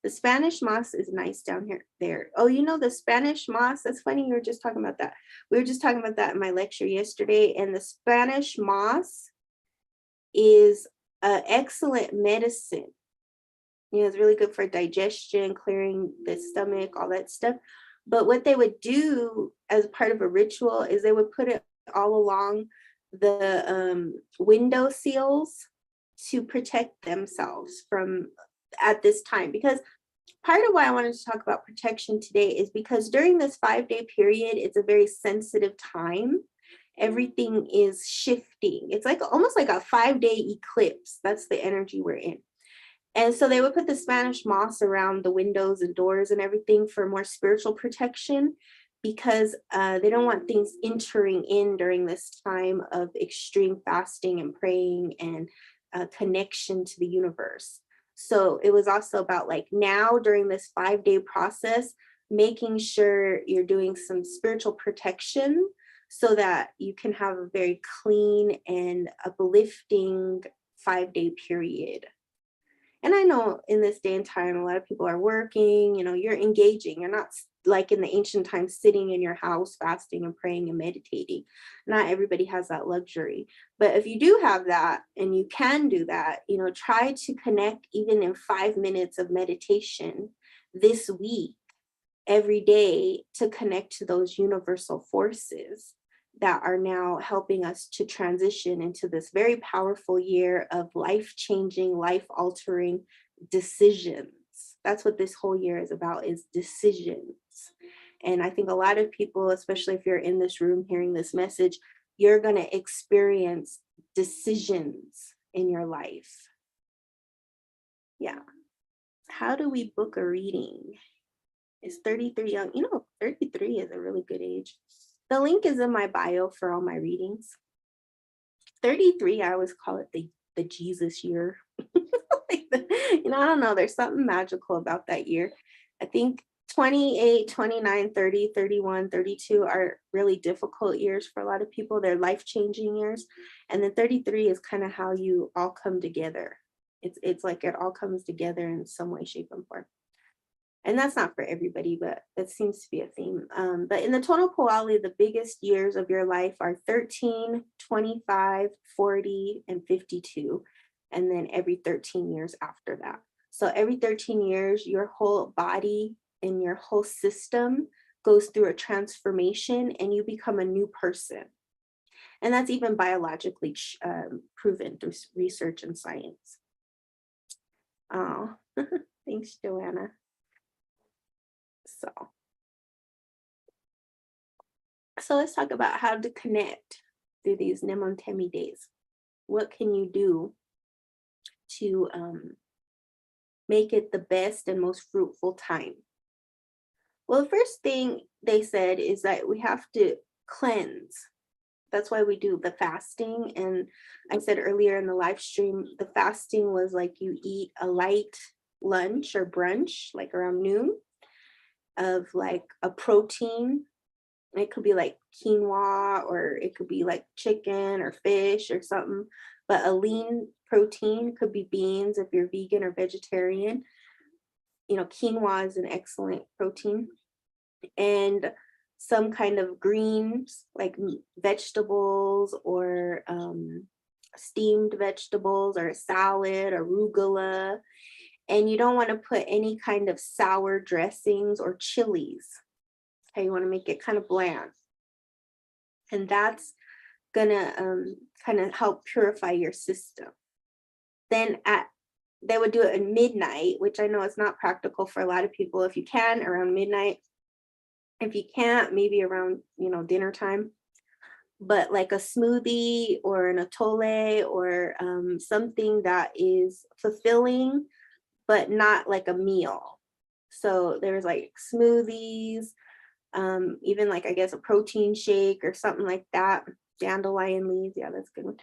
the Spanish moss is nice down here there. Oh, you know, the Spanish moss, that's funny. You were just talking about that. We were just talking about that in my lecture yesterday. And the Spanish moss is an excellent medicine. You know, it's really good for digestion, clearing the stomach, all that stuff. But what they would do as part of a ritual is they would put it all along the window sills to protect themselves from at this time. Because part of why I wanted to talk about protection today is because during this 5-day period, it's a very sensitive time. Everything is shifting. It's like almost like a 5-day eclipse. That's the energy we're in. And so they would put the Spanish moss around the windows and doors and everything for more spiritual protection because they don't want things entering in during this time of extreme fasting and praying and connection to the universe. So it was also about like now during this 5-day process, making sure you're doing some spiritual protection so that you can have a very clean and uplifting 5-day period. And I know in this day and time, a lot of people are working, you know, you're engaging. You're not like in the ancient times sitting in your house, fasting and praying and meditating. Not everybody has that luxury. But if you do have that and you can do that, you know, try to connect even in 5 minutes of meditation this week, every day, to connect to those universal forces that are now helping us to transition into this very powerful year of life-changing, life-altering decisions. That's what this whole year is about, is decisions. And I think a lot of people, especially if you're in this room hearing this message, you're going to experience decisions in your life. Yeah. How do we book a reading? Is 33 young? 33 is a really good age. The link is in my bio for all my readings. 33, I always call it the Jesus year. I don't know. There's something magical about that year. I think 28, 29, 30, 31, 32 are really difficult years for a lot of people. They're life-changing years. And then 33 is kind of how you all come together. It's like it all comes together in some way, shape, and form. And that's not for everybody, but that seems to be a theme. But in the Tono Poali, the biggest years of your life are 13, 25, 40, and 52. And then every 13 years after that. So every 13 years, your whole body and your whole system goes through a transformation and you become a new person. And that's even biologically proven through research and science. Oh, thanks, Joanna. So let's talk about how to connect through these Nemontemi days. What can you do to make it the best and most fruitful time? Well, the first thing they said is that we have to cleanse. That's why we do the fasting. And I said earlier in the live stream, the fasting was like you eat a light lunch or brunch, like around noon, of like a protein. It could be like quinoa, or it could be like chicken or fish or something, but a lean protein could be beans if you're vegan or vegetarian. Quinoa is an excellent protein, and some kind of greens like vegetables or steamed vegetables or a salad, arugula. And you don't want to put any kind of sour dressings or chilies. Okay, you want to make it kind of bland. And that's gonna kind of help purify your system. Then they would do it at midnight, which I know is not practical for a lot of people. If you can, around midnight. If you can't, maybe around dinner time. But like a smoothie or an atole or something that is fulfilling, but not like a meal. So there's like smoothies, even like I guess a protein shake or something like that. Dandelion leaves, yeah, that's a good one.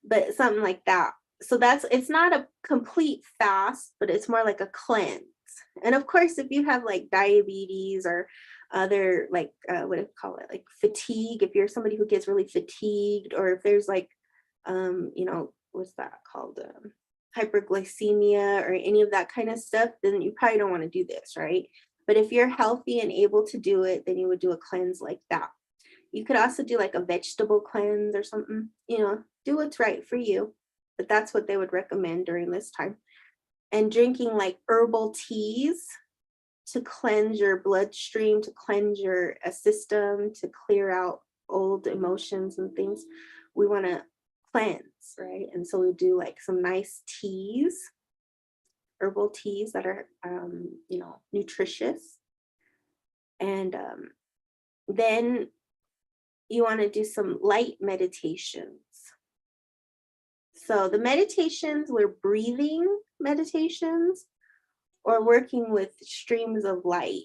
But something like that. So it's not a complete fast, but it's more like a cleanse. And of course, if you have like diabetes or other like what do you call it, like fatigue, if you're somebody who gets really fatigued, or if there's like what's that called, hyperglycemia or any of that kind of stuff, then you probably don't want to do this, right? But if you're healthy and able to do it, then you would do a cleanse like that. You could also do like a vegetable cleanse or something, do what's right for you. But that's what they would recommend during this time. And drinking like herbal teas to cleanse your bloodstream, to cleanse your system, to clear out old emotions and things. We want to cleanse, right? And so we do like some nice teas, herbal teas that are, nutritious. And then you want to do some light meditations. So the meditations were breathing meditations or working with streams of light.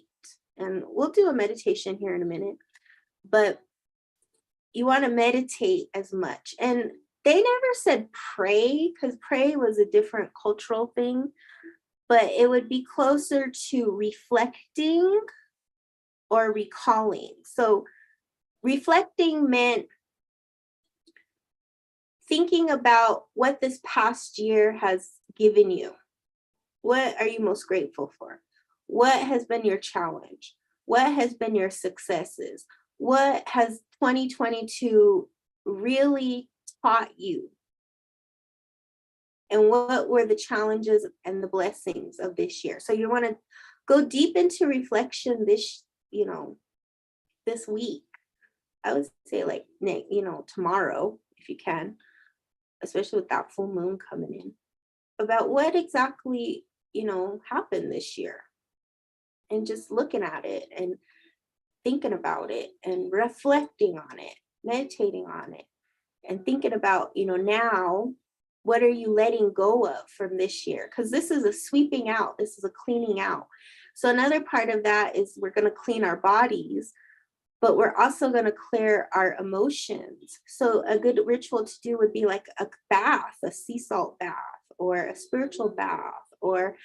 And we'll do a meditation here in a minute, but you want to meditate as much. And they never said pray, because pray was a different cultural thing, but it would be closer to reflecting or recalling. So reflecting meant thinking about what this past year has given you. What are you most grateful for? What has been your challenge? What has been your successes? What has 2022 really taught you? And what were the challenges and the blessings of this year? So you want to go deep into reflection this week. I would say like, tomorrow, if you can, especially with that full moon coming in, about what exactly, happened this year. And just looking at it and thinking about it and reflecting on it, meditating on it. and thinking about, now, what are you letting go of from this year? Because this is a sweeping out, this is a cleaning out. So another part of that is we're going to clean our bodies, but we're also going to clear our emotions. So a good ritual to do would be like a bath, a sea salt bath, or a spiritual bath, or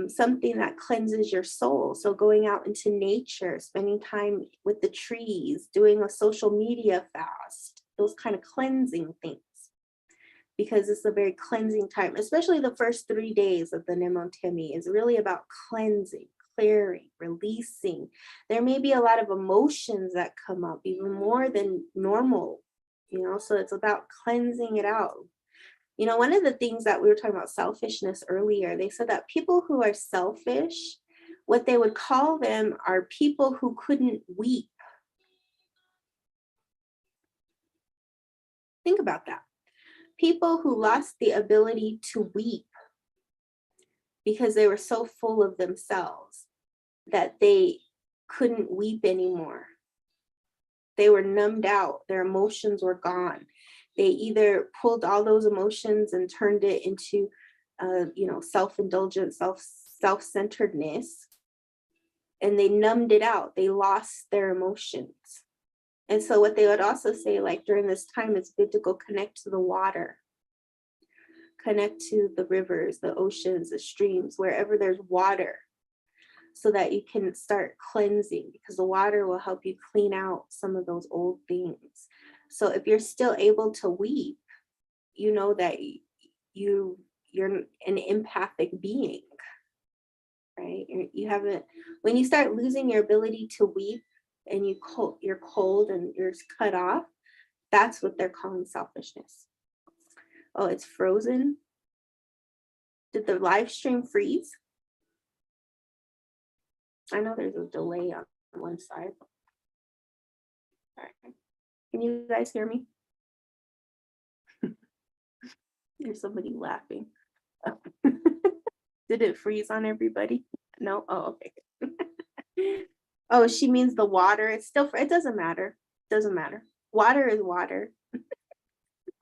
something that cleanses your soul. So going out into nature, spending time with the trees, doing a social media fast, those kind of cleansing things, because it's a very cleansing time, especially the first 3 days of the Nemotemi is really about cleansing, clearing, releasing. There may be a lot of emotions that come up, even more than normal, so it's about cleansing it out. One of the things that we were talking about selfishness earlier, they said that people who are selfish, what they would call them are people who couldn't weep. Think about that. People who lost the ability to weep because they were so full of themselves that they couldn't weep anymore. They were numbed out. Their emotions were gone. They either pulled all those emotions and turned it into, self-indulgence, self-centeredness, and they numbed it out. They lost their emotions. And so what they would also say, like during this time, it's good to go connect to the water, connect to the rivers, the oceans, the streams, wherever there's water, so that you can start cleansing, because the water will help you clean out some of those old things. So if you're still able to weep, you know that you're an empathic being, right? You haven't, when you start losing your ability to weep and you're cold and you're cut off, that's what they're calling selfishness. Oh, it's frozen. Did the live stream freeze? I know there's a delay on one side. All right. Can you guys hear me? There's somebody laughing. Did it freeze on everybody? No? Oh, okay. Oh, she means the water. It's still, it doesn't matter. Doesn't matter. Water is water.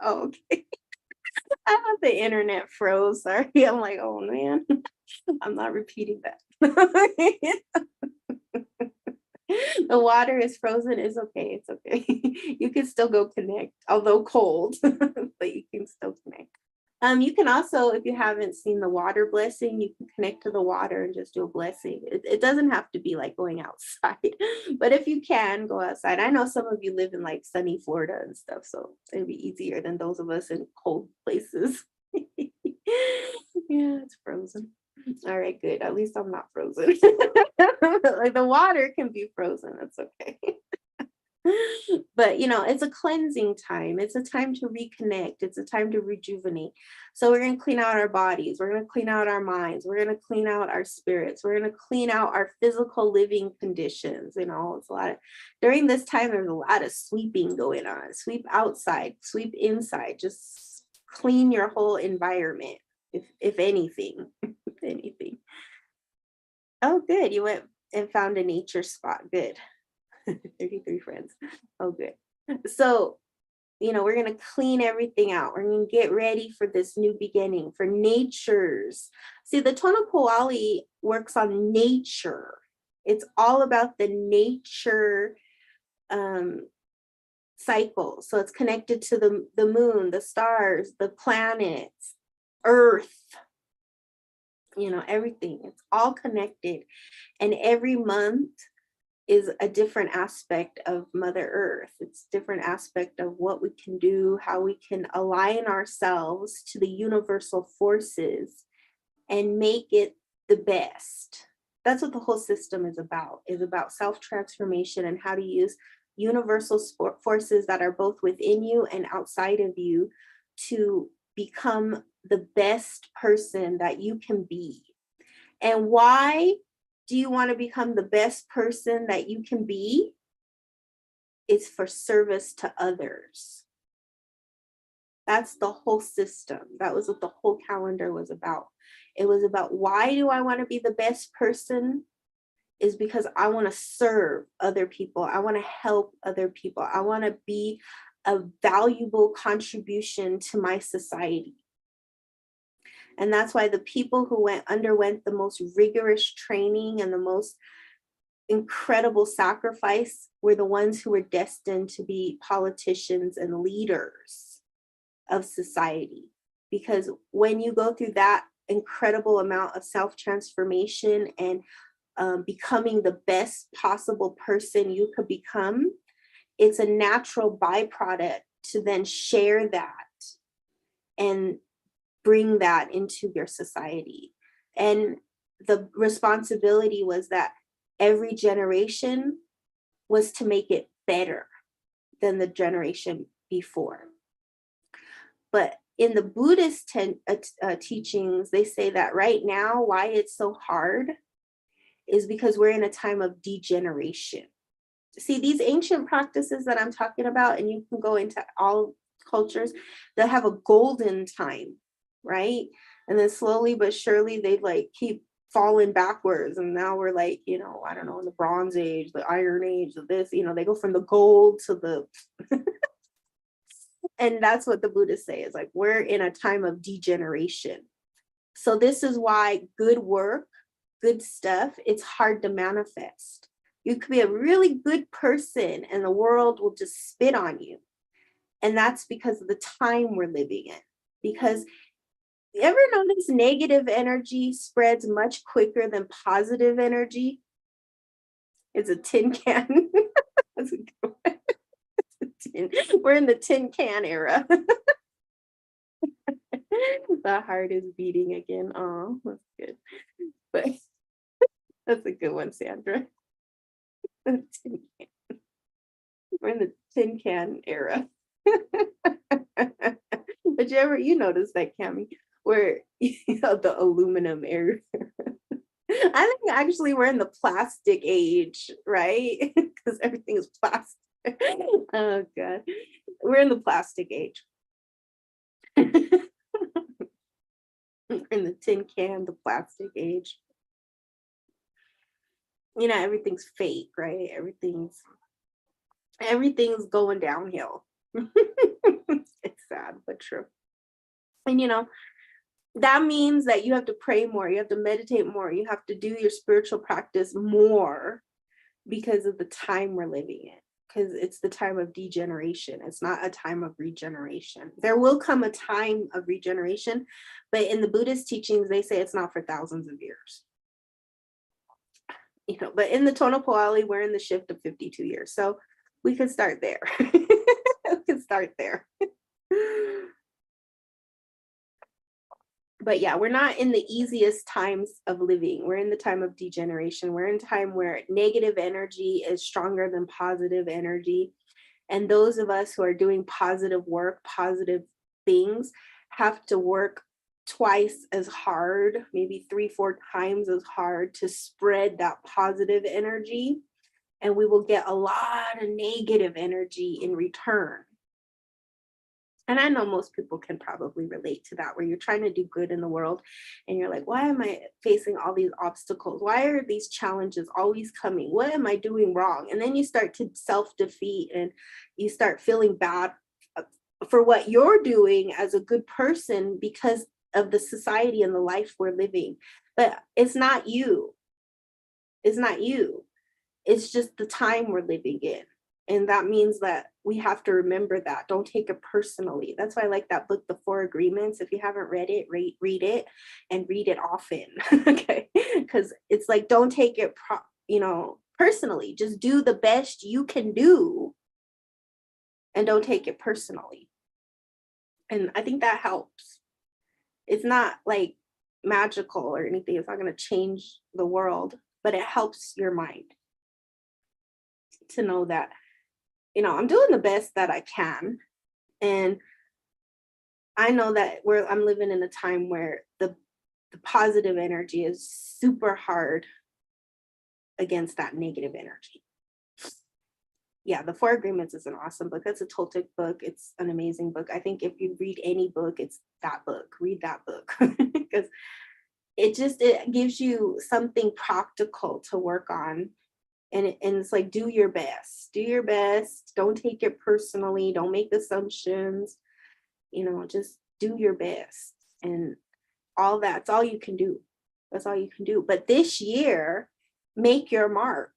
Oh, okay. I thought the internet froze. Sorry. I'm like, oh man, I'm not repeating that. The water is frozen. It's okay. It's okay. You can still go connect, although cold, but you can still connect. You can also, if you haven't seen the water blessing, you can connect to the water and just do a blessing. It doesn't have to be like going outside, but if you can go outside. I know some of you live in like sunny Florida and stuff, so it'd be easier than those of us in cold places. Yeah, it's frozen. All right, good. At least I'm not frozen. Like the water can be frozen. That's okay. But it's a cleansing time. It's a time to reconnect. It's a time to rejuvenate. So we're going to clean out our bodies. We're going to clean out our minds. We're going to clean out our spirits. We're going to clean out our physical living conditions. It's a lot of, during this time, there's a lot of sweeping going on. Sweep outside, sweep inside. Just clean your whole environment, if anything. If anything. Oh, good. You went and found a nature spot. Good. 33 friends. Oh, good. So, we're going to clean everything out. We're going to get ready for this new beginning, for natures. See, the Tono Poali works on nature. It's all about the nature cycle. So it's connected to the moon, the stars, the planets, Earth, everything. It's all connected. And every month is a different aspect of Mother Earth. It's a different aspect of what we can do, how we can align ourselves to the universal forces and make it the best. That's what the whole system is about self-transformation and how to use universal forces that are both within you and outside of you to become the best person that you can be. And why do you want to become the best person that you can be? It's for service to others. That's the whole system. That was what the whole calendar was about. It was about, why do I want to be the best person? Is because I want to serve other people. I want to help other people. I want to be a valuable contribution to my society. And that's why the people who underwent the most rigorous training and the most incredible sacrifice were the ones who were destined to be politicians and leaders of society. Because when you go through that incredible amount of self-transformation and becoming the best possible person you could become, it's a natural byproduct to then share that and bring that into your society. And the responsibility was that every generation was to make it better than the generation before. But in the Buddhist teachings, they say that right now, why it's so hard is because we're in a time of degeneration. See, these ancient practices that I'm talking about, and you can go into all cultures, that have a golden time, right? And then slowly but surely they like keep falling backwards. And now we're like, I don't know, in the Bronze Age, the Iron Age, this, they go from the gold to the and that's what the Buddhists say is like, we're in a time of degeneration. So this is why good work, good stuff, it's hard to manifest. You could be a really good person and the world will just spit on you. And that's because of the time we're living in. Because you ever notice negative energy spreads much quicker than positive energy? It's a tin can. That's a good one. We're in the tin can era. The heart is beating again. Oh, that's good. But that's a good one, Sandra. We're in the tin can era. But you noticed that, Cammie, where the aluminum era. I think actually we're in the plastic age, right? Because everything is plastic. Oh God, we're in the plastic age. In the tin can, the plastic age. Everything's fake, right? Everything's going downhill. It's sad, but true. And that means that you have to pray more, you have to meditate more, you have to do your spiritual practice more because of the time we're living in. Because it's the time of degeneration. It's not a time of regeneration. There will come a time of regeneration, but in the Buddhist teachings, they say it's not for thousands of years. But in the Tonopoali, we're in the shift of 52 years. So we could start there. We could start there. But yeah, we're not in the easiest times of living. We're in the time of degeneration. We're in time where negative energy is stronger than positive energy. And those of us who are doing positive work, positive things, have to work twice as hard, maybe 3-4 times as hard to spread that positive energy. And we will get a lot of negative energy in return. And I know most people can probably relate to that, where you're trying to do good in the world and you're like, why am I facing all these obstacles? Why are these challenges always coming? What am I doing wrong? And then you start to self-defeat and you start feeling bad for what you're doing as a good person because of the society and the life we're living. But it's not you. It's not you. It's just the time we're living in. And that means that we have to remember that. Don't take it personally. That's why I like that book, The 4 Agreements. If you haven't read it, read it and read it often. Okay. Because it's like, don't take it, personally. Just do the best you can do and don't take it personally. And I think that helps. It's not like magical or anything. It's not going to change the world, but it helps your mind to know that, I'm doing the best that I can. And I know that I'm living in a time where the positive energy is super hard against that negative energy. Yeah, The 4 Agreements is an awesome book. It's a Toltec book. It's an amazing book. I think if you read any book, it's that book. Read that book because it gives you something practical to work on And it's like, do your best. Do your best. Don't take it personally. Don't make assumptions. Just do your best. And that's all you can do. That's all you can do. But this year, make your mark.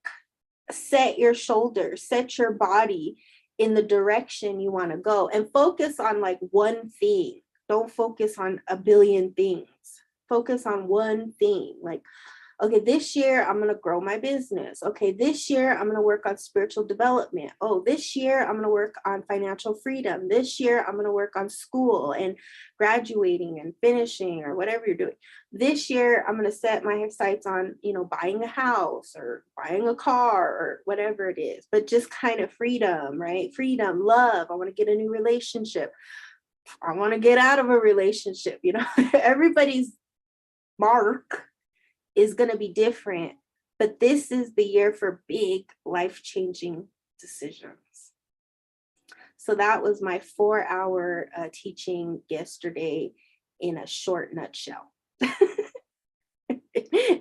Set your shoulders, set your body in the direction you want to go, and focus on like one thing. Don't focus on a billion things. Focus on one thing. Like, okay, this year I'm going to grow my business. Okay, this year I'm going to work on spiritual development. Oh, this year I'm going to work on financial freedom. This year I'm going to work on school and graduating and finishing or whatever you're doing. This year I'm going to set my sights on, buying a house or buying a car or whatever it is, but just kind of freedom, right? Freedom, love. I want to get a new relationship. I want to get out of a relationship. Everybody's mark is going to be different, but this is the year for big life-changing decisions. So that was my 4-hour teaching yesterday in a short nutshell.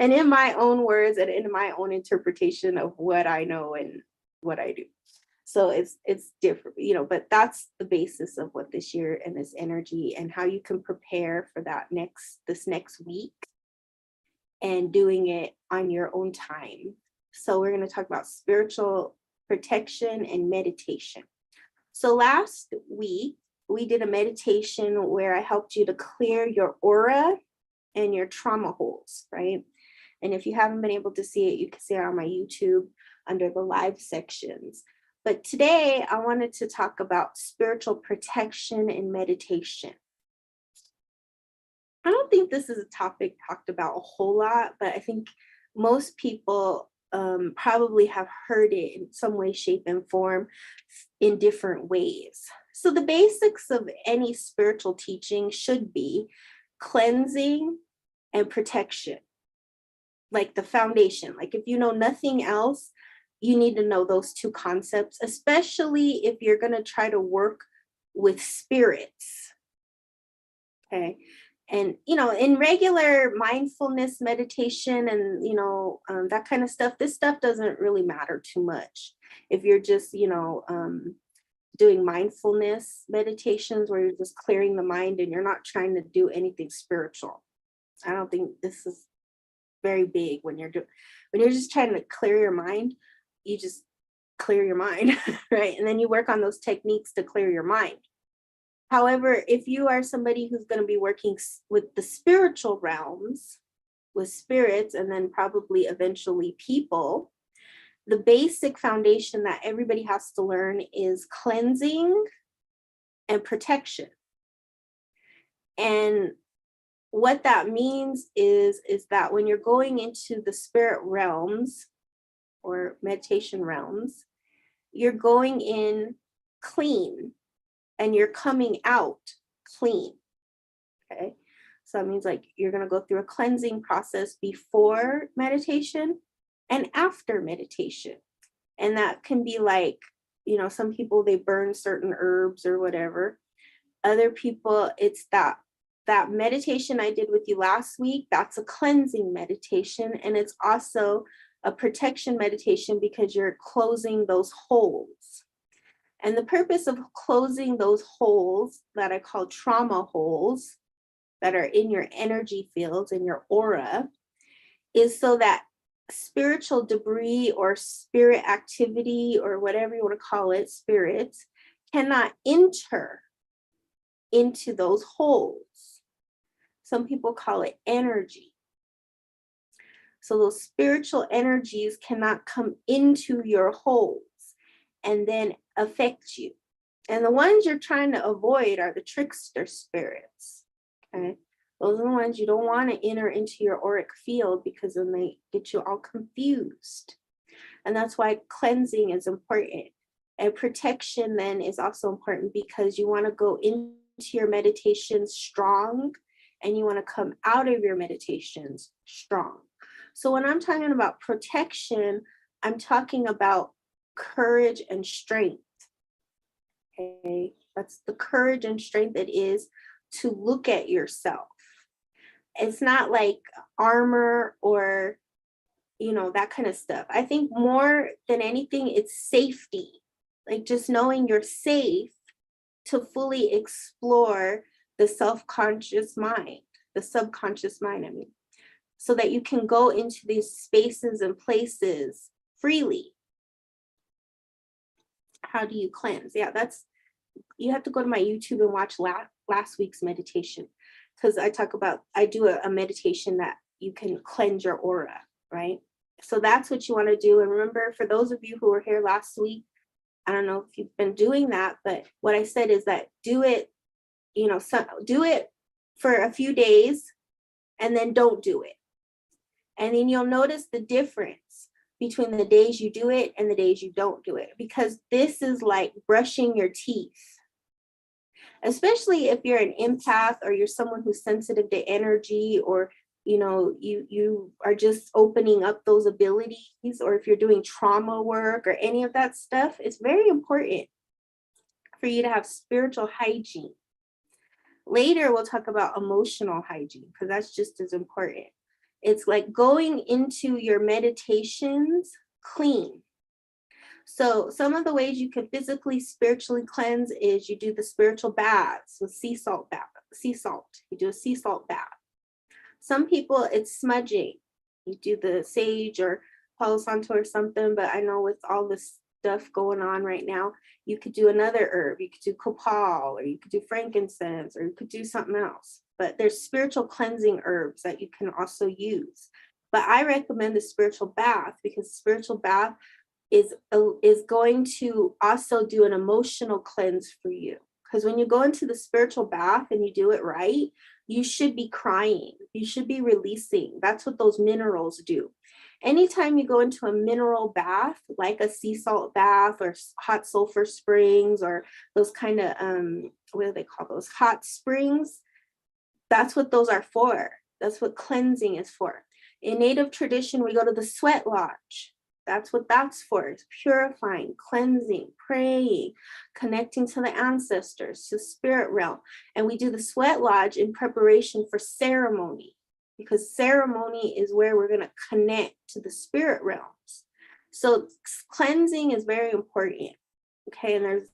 And in my own words and in my own interpretation of what I know and what I do. So it's different, but that's the basis of what this year and this energy and how you can prepare for this next week and doing it on your own time. So we're going to talk about spiritual protection and meditation. So last week, we did a meditation where I helped you to clear your aura and your trauma holes, right? And if you haven't been able to see it, you can see it on my YouTube under the live sections. But today, I wanted to talk about spiritual protection and meditation. I don't think this is a topic talked about a whole lot, but I think most people probably have heard it in some way, shape, and form in different ways. So the basics of any spiritual teaching should be cleansing and protection, like the foundation. Like if you know nothing else, you need to know those two concepts, especially if you're going to try to work with spirits. Okay. And, in regular mindfulness meditation and, that kind of stuff, this stuff doesn't really matter too much. If you're just, doing mindfulness meditations where you're just clearing the mind and you're not trying to do anything spiritual. I don't think this is very big when you're just trying to clear your mind, you just clear your mind, right? And then you work on those techniques to clear your mind. However, if you are somebody who's going to be working with the spiritual realms, with spirits, and then probably eventually people, the basic foundation that everybody has to learn is cleansing and protection. And what that means is that when you're going into the spirit realms or meditation realms, you're going in clean and you're coming out clean. Okay. So that means like you're going to go through a cleansing process before meditation and after meditation. And that can be like, some people, they burn certain herbs or whatever. Other people, it's that meditation I did with you last week, that's a cleansing meditation. And it's also a protection meditation because you're closing those holes. And the purpose of closing those holes that I call trauma holes that are in your energy fields, in your aura, is so that spiritual debris or spirit activity or whatever you want to call it, spirits, cannot enter into those holes. Some people call it energy. So those spiritual energies cannot come into your holes and then affect you. And the ones you're trying to avoid are the trickster spirits. Okay. Those are the ones you don't want to enter into your auric field because then they get you all confused. And that's why cleansing is important. And protection then is also important because you want to go into your meditations strong and you want to come out of your meditations strong. So when I'm talking about protection, I'm talking about courage and strength. Okay, that's the courage and strength it is to look at yourself. It's not like armor or that kind of stuff. I think more than anything, it's safety, like just knowing you're safe to fully explore the self-conscious mind, the subconscious mind, I mean, so that you can go into these spaces and places freely. How do you cleanse? Yeah, you have to go to my YouTube and watch last week's meditation, because I do a meditation that you can cleanse your aura, right? So that's what you want to do. And remember, for those of you who were here last week, I don't know if you've been doing that, but what I said is that do it, do it for a few days and then don't do it. And then you'll notice the difference between the days you do it and the days you don't do it, because this is like brushing your teeth. Especially if you're an empath or you're someone who's sensitive to energy, or you are just opening up those abilities, or if you're doing trauma work or any of that stuff, it's very important for you to have spiritual hygiene. Later, we'll talk about emotional hygiene, because that's just as important. It's like going into your meditations clean. So some of the ways you can physically, spiritually cleanse is you do the spiritual baths with sea salt. You do a sea salt bath. Some people, it's smudging. You do the sage or Palo Santo or something, but I know with all this stuff going on right now, you could do another herb. You could do copal, or you could do frankincense, or you could do something else. But there's spiritual cleansing herbs that you can also use. But I recommend the spiritual bath, because spiritual bath is going to also do an emotional cleanse for you. Because when you go into the spiritual bath and you do it right, you should be crying. You should be releasing. That's what those minerals do. Anytime you go into a mineral bath, like a sea salt bath or hot sulfur springs, or those kind of, what do they call those? Hot springs. That's what those are for. That's what cleansing is for. In Native tradition, we go to the sweat lodge. That's what that's for. It's purifying, cleansing, praying, connecting to the ancestors, to spirit realm. And we do the sweat lodge in preparation for ceremony, because ceremony is where we're going to connect to the spirit realms. So cleansing is very important. Okay, and there's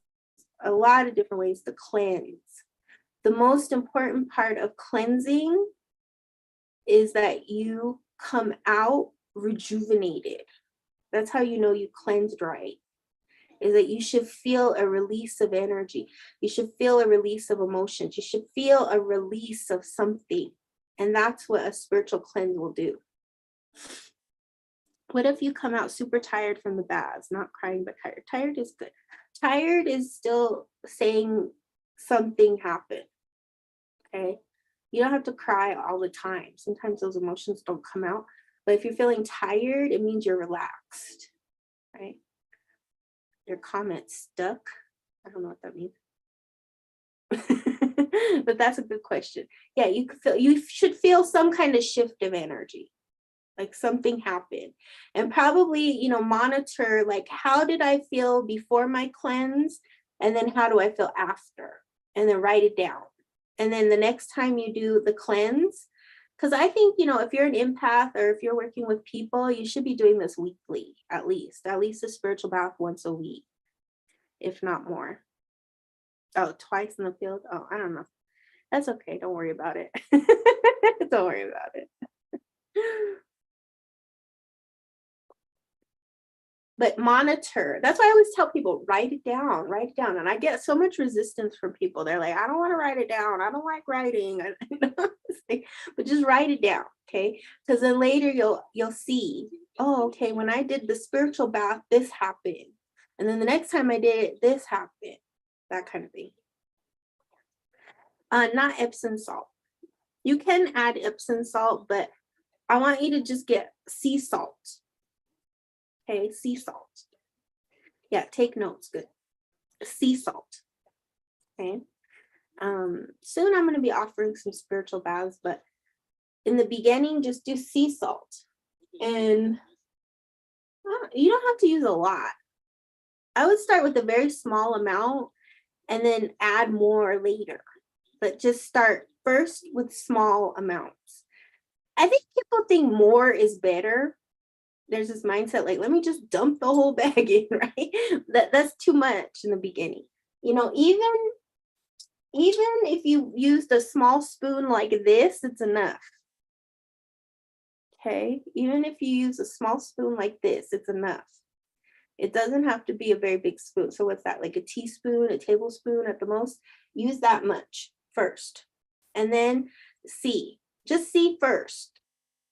a lot of different ways to cleanse. The most important part of cleansing is that you come out rejuvenated. That's how you know you cleansed right, is that you should feel a release of energy. You should feel a release of emotions. You should feel a release of something. And that's what a spiritual cleanse will do. What if you come out super tired from the baths? Not crying, but tired. Tired is good. Tired is still saying something happened. Okay? You don't have to cry all the time. Sometimes those emotions don't come out. But if you're feeling tired, it means you're relaxed, right? Your comment stuck. I don't know what that means. But that's a good question. Yeah, you should feel some kind of shift of energy, like something happened. And probably, monitor, like, how did I feel before my cleanse? And then how do I feel after? And then write it down. And then the next time you do the cleanse, because I think, if you're an empath or if you're working with people, you should be doing this weekly, at least a spiritual bath once a week, if not more. Oh, twice in the field? Oh, I don't know. That's okay. Don't worry about it. Don't worry about it. But monitor. That's why I always tell people, write it down. And I get so much resistance from people. They're like, I don't want to write it down. I don't like writing. But just write it down, okay? Because then later you'll see, oh, okay, when I did the spiritual bath, this happened. And then the next time I did it, this happened. That kind of thing. Not Epsom salt. You can add Epsom salt, but I want you to just get sea salt. Okay, sea salt. Yeah, take notes. Good. Sea salt. Okay. Soon I'm going to be offering some spiritual baths, but in the beginning, just do sea salt. And you don't have to use a lot. I would start with a very small amount and then add more later. But just start first with small amounts. I think people think more is better. there's this mindset like, let me just dump the whole bag in, right? That's too much in the beginning. Even if you used a small spoon like this, it's enough. Okay, even if you use a small spoon like this, it's enough. It doesn't have to be a very big spoon. So what's that, like a teaspoon, a tablespoon at the most? Use that much first. And then see, just see first,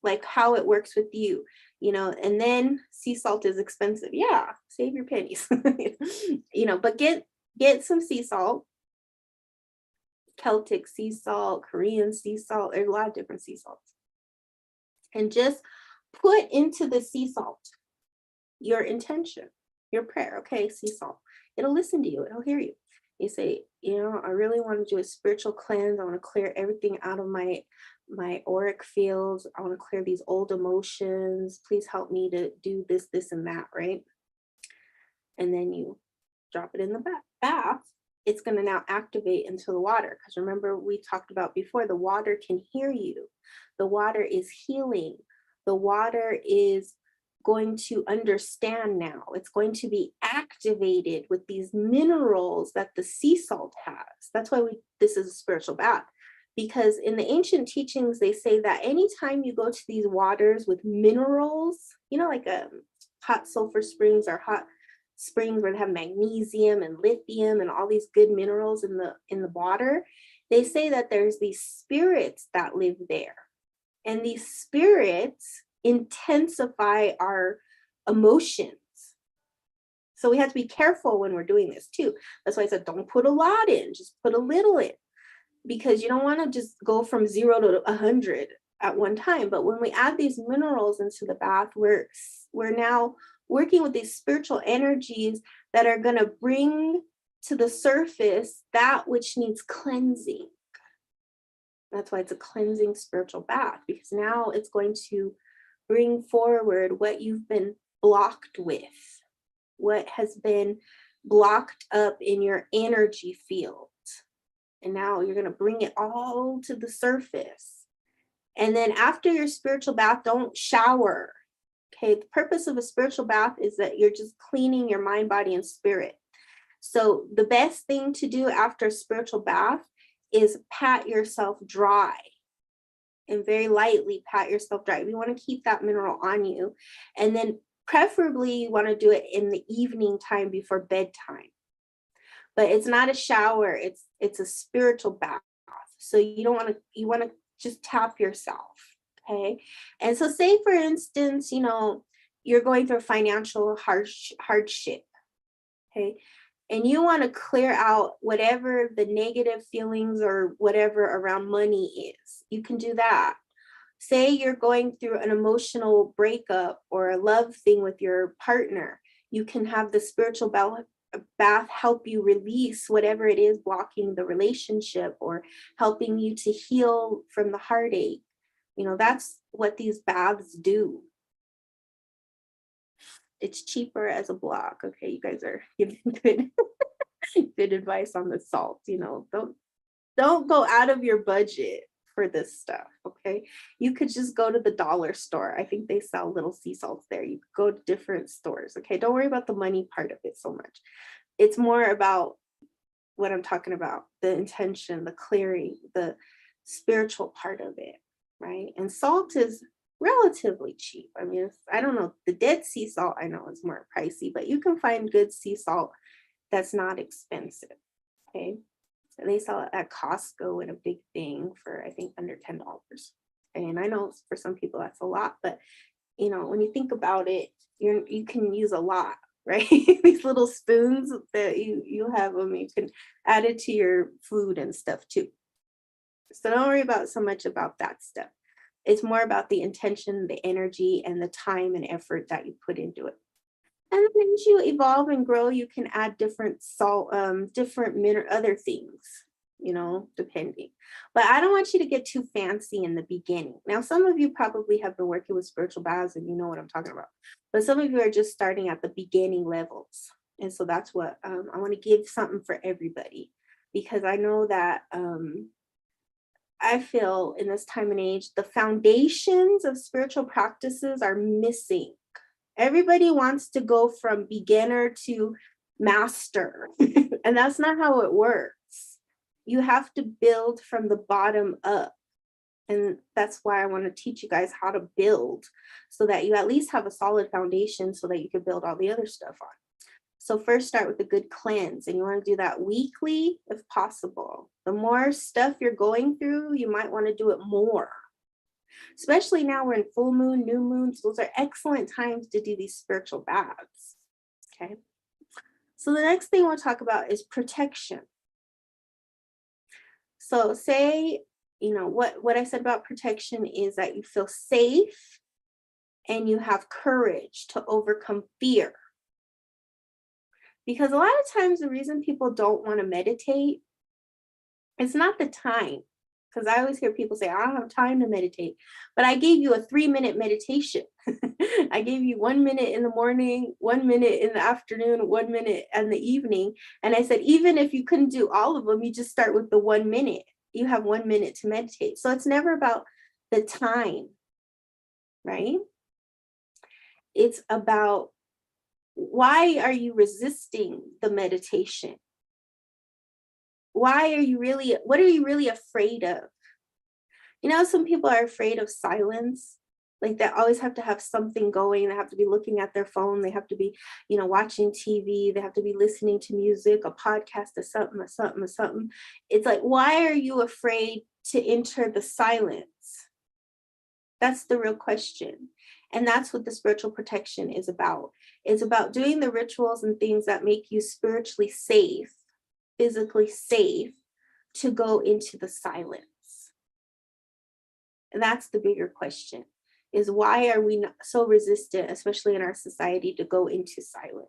like how it works with you, and then sea salt is expensive. Yeah, save your pennies. But get some sea salt, Celtic sea salt, Korean sea salt. There's a lot of different sea salts. And just put into the sea salt your intention, your prayer. Okay, sea salt. It'll listen to you. It'll hear you. You say, I really want to do a spiritual cleanse. I want to clear everything out of my auric fields. I want to clear these old emotions. Please help me to do this, this, and that, right? And then you drop it in the bath. It's going to now activate into the water. Because remember, we talked about before, the water can hear you. The water is healing. The water is going to understand now. It's going to be activated with these minerals that the sea salt has. That's why this is a spiritual bath. Because in the ancient teachings, they say that anytime you go to these waters with minerals, like hot sulfur springs or hot springs where they have magnesium and lithium and all these good minerals in the water, they say that there's these spirits that live there. And these spirits intensify our emotions. So we have to be careful when we're doing this too. That's why I said, don't put a lot in, just put a little in, because you don't want to just go from 0 to 100 at one time. But when we add these minerals into the bath, we're now working with these spiritual energies that are going to bring to the surface that which needs cleansing. That's why it's a cleansing spiritual bath, because now it's going to bring forward what you've been blocked with, what has been blocked up in your energy field. And now you're going to bring it all to the surface. And then after your spiritual bath, don't shower. Okay, the purpose of a spiritual bath is that you're just cleaning your mind, body, and spirit. So the best thing to do after a spiritual bath is pat yourself dry, and very lightly pat yourself dry. We want to keep that mineral on you. And then preferably you want to do it in the evening time before bedtime. But it's not a shower, it's a spiritual bath. So you want to just tap yourself. Okay. And so say for instance, you're going through financial hardship. Okay. And you want to clear out whatever the negative feelings or whatever around money is. You can do that. Say you're going through an emotional breakup or a love thing with your partner. You can have the spiritual bath help you release whatever it is blocking the relationship or helping you to heal from the heartache. That's what these baths do. It's cheaper as a block. Okay, you guys are giving good advice on the salt. Don't go out of your budget for this stuff. Okay, you could just go to the dollar store. I think they sell little sea salts there. You could go to different stores. Okay, don't worry about the money part of it so much. It's more about what I'm talking about, the intention, the clearing, the spiritual part of it, right? And salt is relatively cheap. I mean, I don't know, the Dead Sea salt I know is more pricey, but you can find good sea salt that's not expensive. Okay, and they sell it at Costco in a big thing for I think under $10. And I know for some people that's a lot, but when you think about it, you can use a lot, right? These little spoons that you have them, you can add it to your food and stuff too. So don't worry so much about that stuff. It's more about the intention, the energy, and the time and effort that you put into it. And then as you evolve and grow, you can add different salt, different other things, depending. But I don't want you to get too fancy in the beginning. Now, some of you probably have been working with spiritual baths and you know what I'm talking about. But some of you are just starting at the beginning levels. And so that's what I want to give something for everybody, because I know that I feel in this time and age, the foundations of spiritual practices are missing. Everybody wants to go from beginner to master, and that's not how it works. You have to build from the bottom up. And that's why I want to teach you guys how to build so that you at least have a solid foundation so that you can build all the other stuff on. So first start with a good cleanse, and you want to do that weekly if possible. The more stuff you're going through, you might want to do it more. Especially now we're in full moon, new moons. Those are excellent times to do these spiritual baths. Okay. So the next thing we'll talk about is protection. So say, what I said about protection is that you feel safe and you have courage to overcome fear. Because a lot of times the reason people don't want to meditate, it's not the time. Because I always hear people say, I don't have time to meditate. But I gave you a 3-minute meditation. I gave you 1 minute in the morning, 1 minute in the afternoon, 1 minute in the evening. And I said, even if you couldn't do all of them, you just start with the 1 minute. You have 1 minute to meditate. So it's never about the time, right? It's about, why are you resisting the meditation? What are you really afraid of? Some people are afraid of silence. Like they always have to have something going. They have to be looking at their phone. They have to be, watching TV. They have to be listening to music, a podcast, or something. It's like, why are you afraid to enter the silence? That's the real question. And that's what the spiritual protection is about. It's about doing the rituals and things that make you spiritually safe, physically safe, to go into the silence. And that's the bigger question, is why are we not so resistant, especially in our society, to go into silence?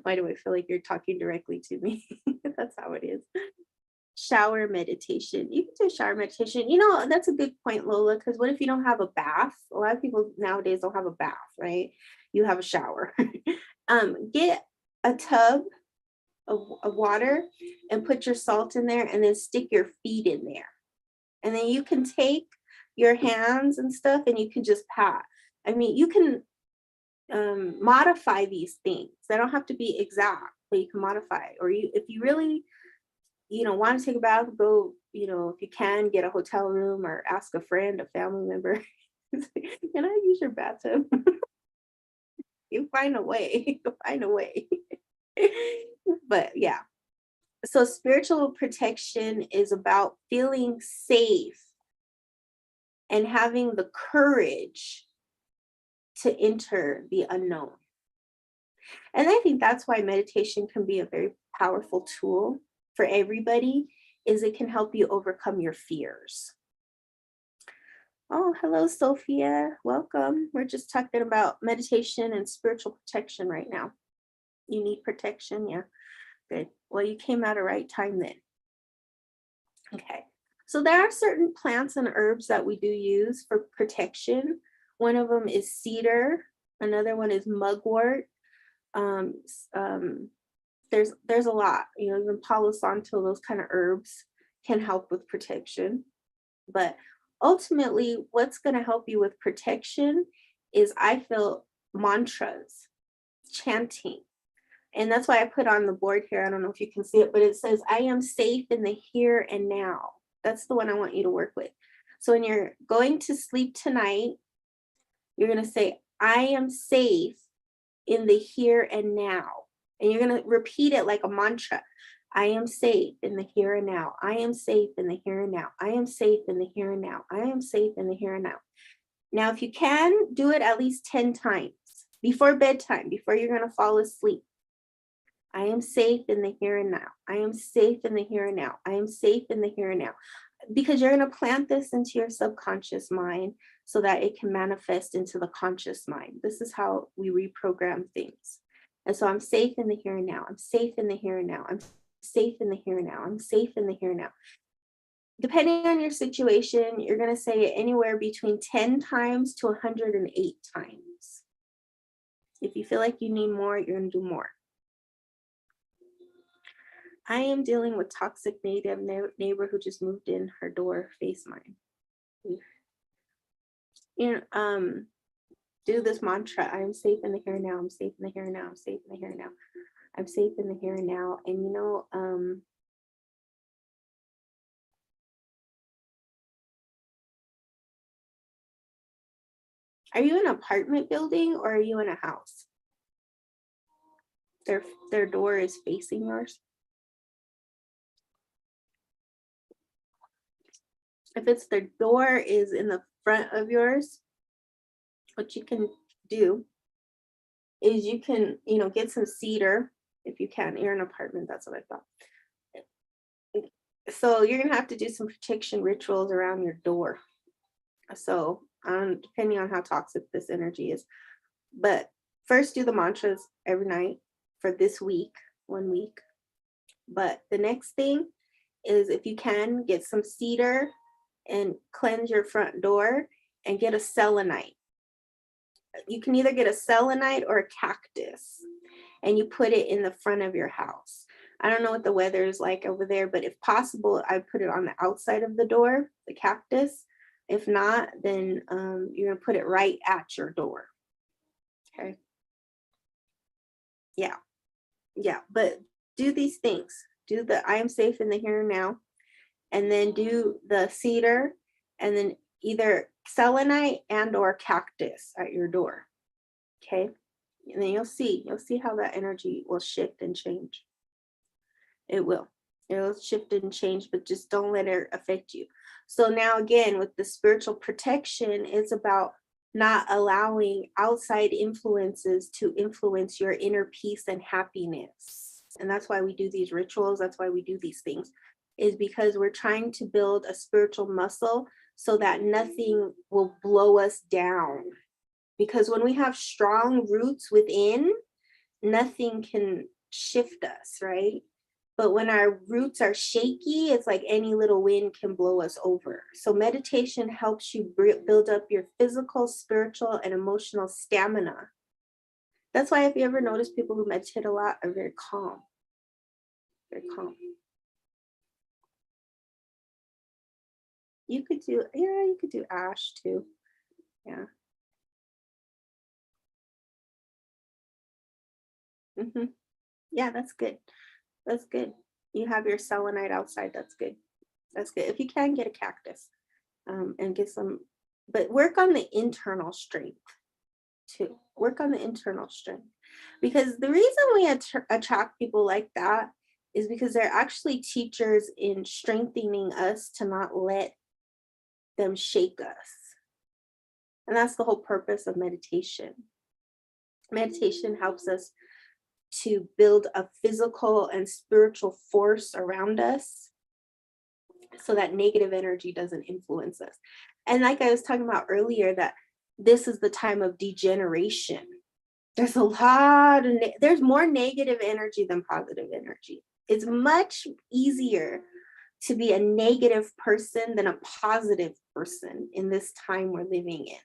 Why do I feel like you're talking directly to me? That's how it is. Shower meditation. You can do shower meditation. That's a good point, Lola, because what if you don't have a bath? A lot of people nowadays don't have a bath, right? You have a shower. Get a tub of water and put your salt in there, and then stick your feet in there. And then you can take your hands and stuff and you can just pat. I mean, you can modify these things. They don't have to be exact, but you can modify. Or if you really want to take a bath, go, if you can, get a hotel room or ask a friend, a family member, can I use your bathtub? You find a way. But yeah. So spiritual protection is about feeling safe and having the courage to enter the unknown. And I think that's why meditation can be a very powerful tool for everybody, is it can help you overcome your fears. Oh, hello, Sophia. Welcome. We're just talking about meditation and spiritual protection right now. You need protection? Yeah. Good. Well, you came at a right time then. Okay. So there are certain plants and herbs that we do use for protection. One of them is cedar. Another one is mugwort. There's a lot, even Palo Santo, those kind of herbs can help with protection. But ultimately, what's going to help you with protection is, I feel, mantras, chanting. And that's why I put on the board here. I don't know if you can see it, but it says, I am safe in the here and now. That's the one I want you to work with. So when you're going to sleep tonight, you're going to say, I am safe in the here and now. And you're going to repeat it like a mantra. I am safe in the here and now. I am safe in the here and now. I am safe in the here and now. I am safe in the here and now. Now, if you can, do it at least 10 times before bedtime, before you're going to fall asleep. I am safe in the here and now. I am safe in the here and now. I am safe in the here and now. Because you're going to plant this into your subconscious mind so that it can manifest into the conscious mind. This is how we reprogram things. And so I'm safe in the here and now. I'm safe in the here and now. I'm safe in the here and now. I'm safe in the here and now. Depending on your situation, you're going to say it anywhere between 10 times to 108 times. If you feel like you need more, you're going to do more. I am dealing with toxic neighbor who just moved in her door, face mine. You know, do this mantra. I'm safe in the here and now. I'm safe in the here and now. I'm safe in the here and now. I'm safe in the here and now. And are you in an apartment building or are you in a house? Their door is facing yours. If it's their door is in the front of yours, what you can do is you can, get some cedar if you can. You're in an apartment, that's what I thought. So you're gonna have to do some protection rituals around your door. So depending on how toxic this energy is. But first do the mantras every night for this week, 1 week. But the next thing is if you can get some cedar and cleanse your front door and get a selenite. You can either get a selenite or a cactus and you put it in the front of your house. I don't know what the weather is like over there, but if possible, I put it on the outside of the door, the cactus. If not, then you're gonna put it right at your door. Okay. Yeah. Yeah. But do these things. Do the I am safe in the here and now. And then do the cedar and then either selenite and or cactus at your door. Okay. And then you'll see how that energy will shift and change. It'll shift and change, but just don't let it affect you. So now again, with the spiritual protection, it's about not allowing outside influences to influence your inner peace and happiness. And that's why we do these rituals. That's why we do these things, is because we're trying to build a spiritual muscle so that nothing will blow us down. Because when we have strong roots within, nothing can shift us, right? But when our roots are shaky, it's like any little wind can blow us over. So meditation helps you build up your physical, spiritual, and emotional stamina. That's why if you ever notice people who meditate a lot are very calm. Very calm. You could do ash too. Yeah. Yeah, that's good. That's good. You have your selenite outside. That's good. That's good. If you can get a cactus, and get some, but work on the internal strength too. Work on the internal strength, because the reason we attract people like that is because they're actually teachers in strengthening us to not let them shake us. And that's the whole purpose of meditation. Meditation helps us to build a physical and spiritual force around us so that negative energy doesn't influence us. And like I was talking about earlier, that this is the time of degeneration. There's there's more negative energy than positive energy. It's much easier to be a negative person than a positive person in this time we're living in.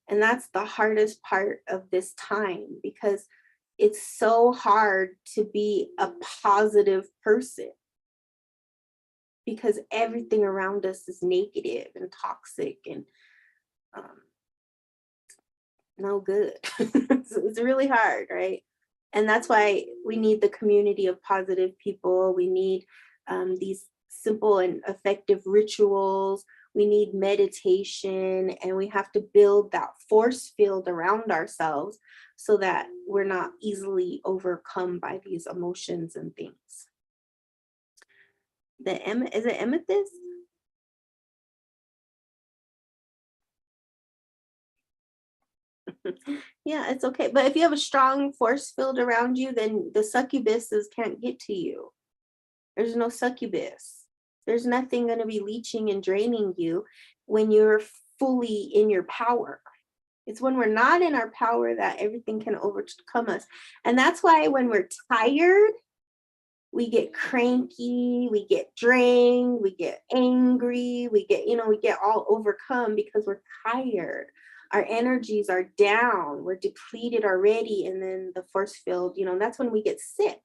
And that's the hardest part of this time, because it's so hard to be a positive person because everything around us is negative and toxic and no good. It's really hard, right? And that's why we need the community of positive people. We need these simple and effective rituals. We need meditation, and we have to build that force field around ourselves so that we're not easily overcome by these emotions and things. Is it amethyst? Yeah, it's okay. But if you have a strong force field around you, then the succubuses can't get to you. There's no succubus. There's nothing going to be leeching and draining you when you're fully in your power. It's when we're not in our power that everything can overcome us. And that's why when we're tired, we get cranky, we get drained, we get angry, we get all overcome because we're tired. Our energies are down, we're depleted already. And then the force field, that's when we get sick.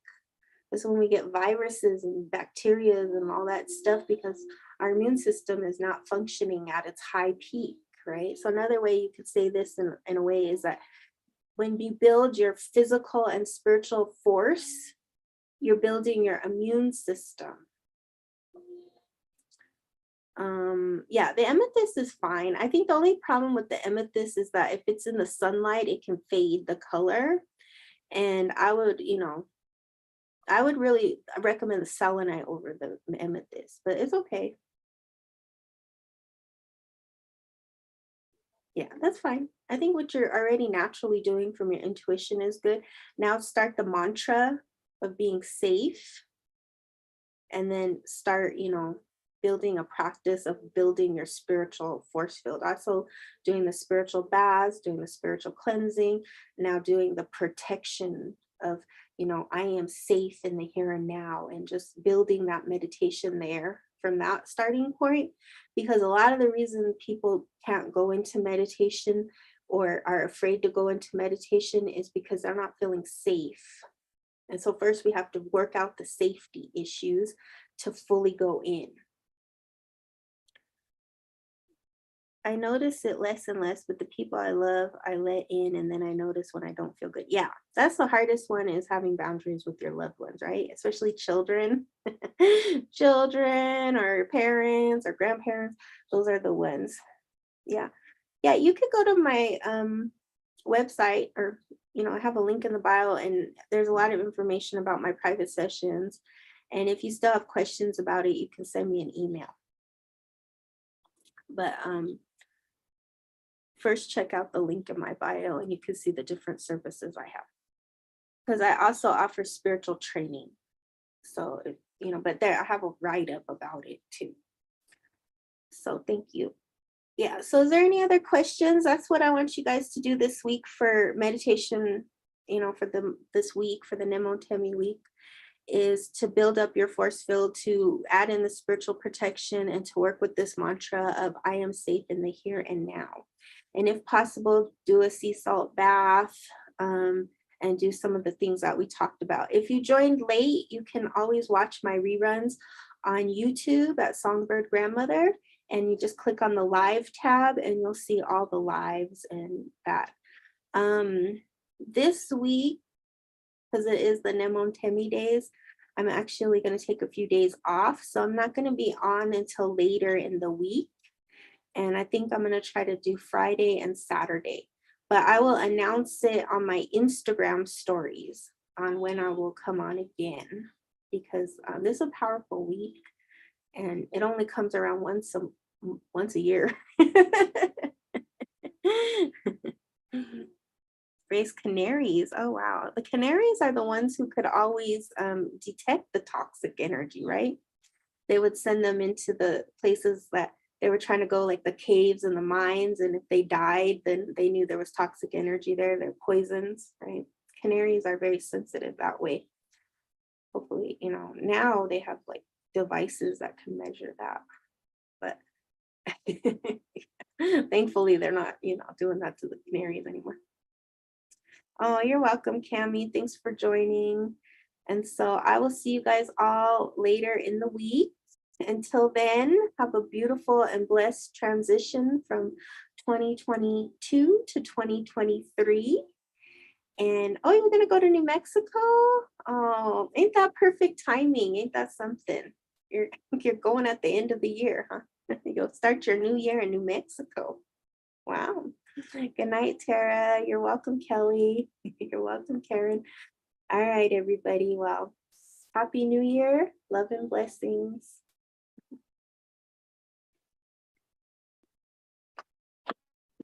That's when we get viruses and bacteria and all that stuff, because our immune system is not functioning at its high peak, right? So another way you could say this in a way is that when you build your physical and spiritual force, you're building your immune system. Yeah, the amethyst is fine. I think the only problem with the amethyst is that if it's in the sunlight, it can fade the color. And I would really recommend the selenite over the amethyst, but it's okay. Yeah, that's fine. I think what you're already naturally doing from your intuition is good. Now start the mantra of being safe, and then start, building a practice of building your spiritual force field. Also doing the spiritual baths, doing the spiritual cleansing, now doing the protection of, I am safe in the here and now, and just building that meditation there from that starting point. Because a lot of the reason people can't go into meditation or are afraid to go into meditation is because they're not feeling safe. And so first we have to work out the safety issues to fully go in. I notice it less and less, but the people I love, I let in, and then I notice when I don't feel good. Yeah, that's the hardest one, is having boundaries with your loved ones, right? Especially children, children or parents or grandparents. Those are the ones. Yeah. Yeah, you could go to my website, or, I have a link in the bio, and there's a lot of information about my private sessions. And if you still have questions about it, you can send me an email. But first check out the link in my bio and you can see the different services I have. Because I also offer spiritual training. So, but there I have a write-up about it too. So thank you. Yeah, so is there any other questions? That's what I want you guys to do this week for meditation, for this week, for the Nemotemi week, is to build up your force field, to add in the spiritual protection, and to work with this mantra of I am safe in the here and now. And if possible, do a sea salt bath, and do some of the things that we talked about. If you joined late, you can always watch my reruns on YouTube at SongBirdGrandMother, and you just click on the live tab and you'll see all the lives and that. This week, because it is the Nemotemi days, I'm actually going to take a few days off. So I'm not going to be on until later in the week. And I think I'm going to try to do Friday and Saturday. But I will announce it on my Instagram stories on when I will come on again, because this is a powerful week and it only comes around once a year. Raise canaries. Oh, wow. The canaries are the ones who could always detect the toxic energy, right? They would send them into the places that they were trying to go, like the caves and the mines. And if they died, then they knew there was toxic energy there. They're poisons, right? Canaries are very sensitive that way. Hopefully, now they have like devices that can measure that. But thankfully, they're not, doing that to the canaries anymore. Oh, you're welcome, Cami. Thanks for joining. And so I will see you guys all later in the week. Until then, have a beautiful and blessed transition from 2022 to 2023. And oh, you're going to go to New Mexico? Oh, ain't that perfect timing? Ain't that something? You're going at the end of the year, huh? You'll start your new year in New Mexico. Wow. Good night, Tara. You're welcome, Kelly. You're welcome, Karen. All right, everybody. Well, Happy New Year. Love and blessings.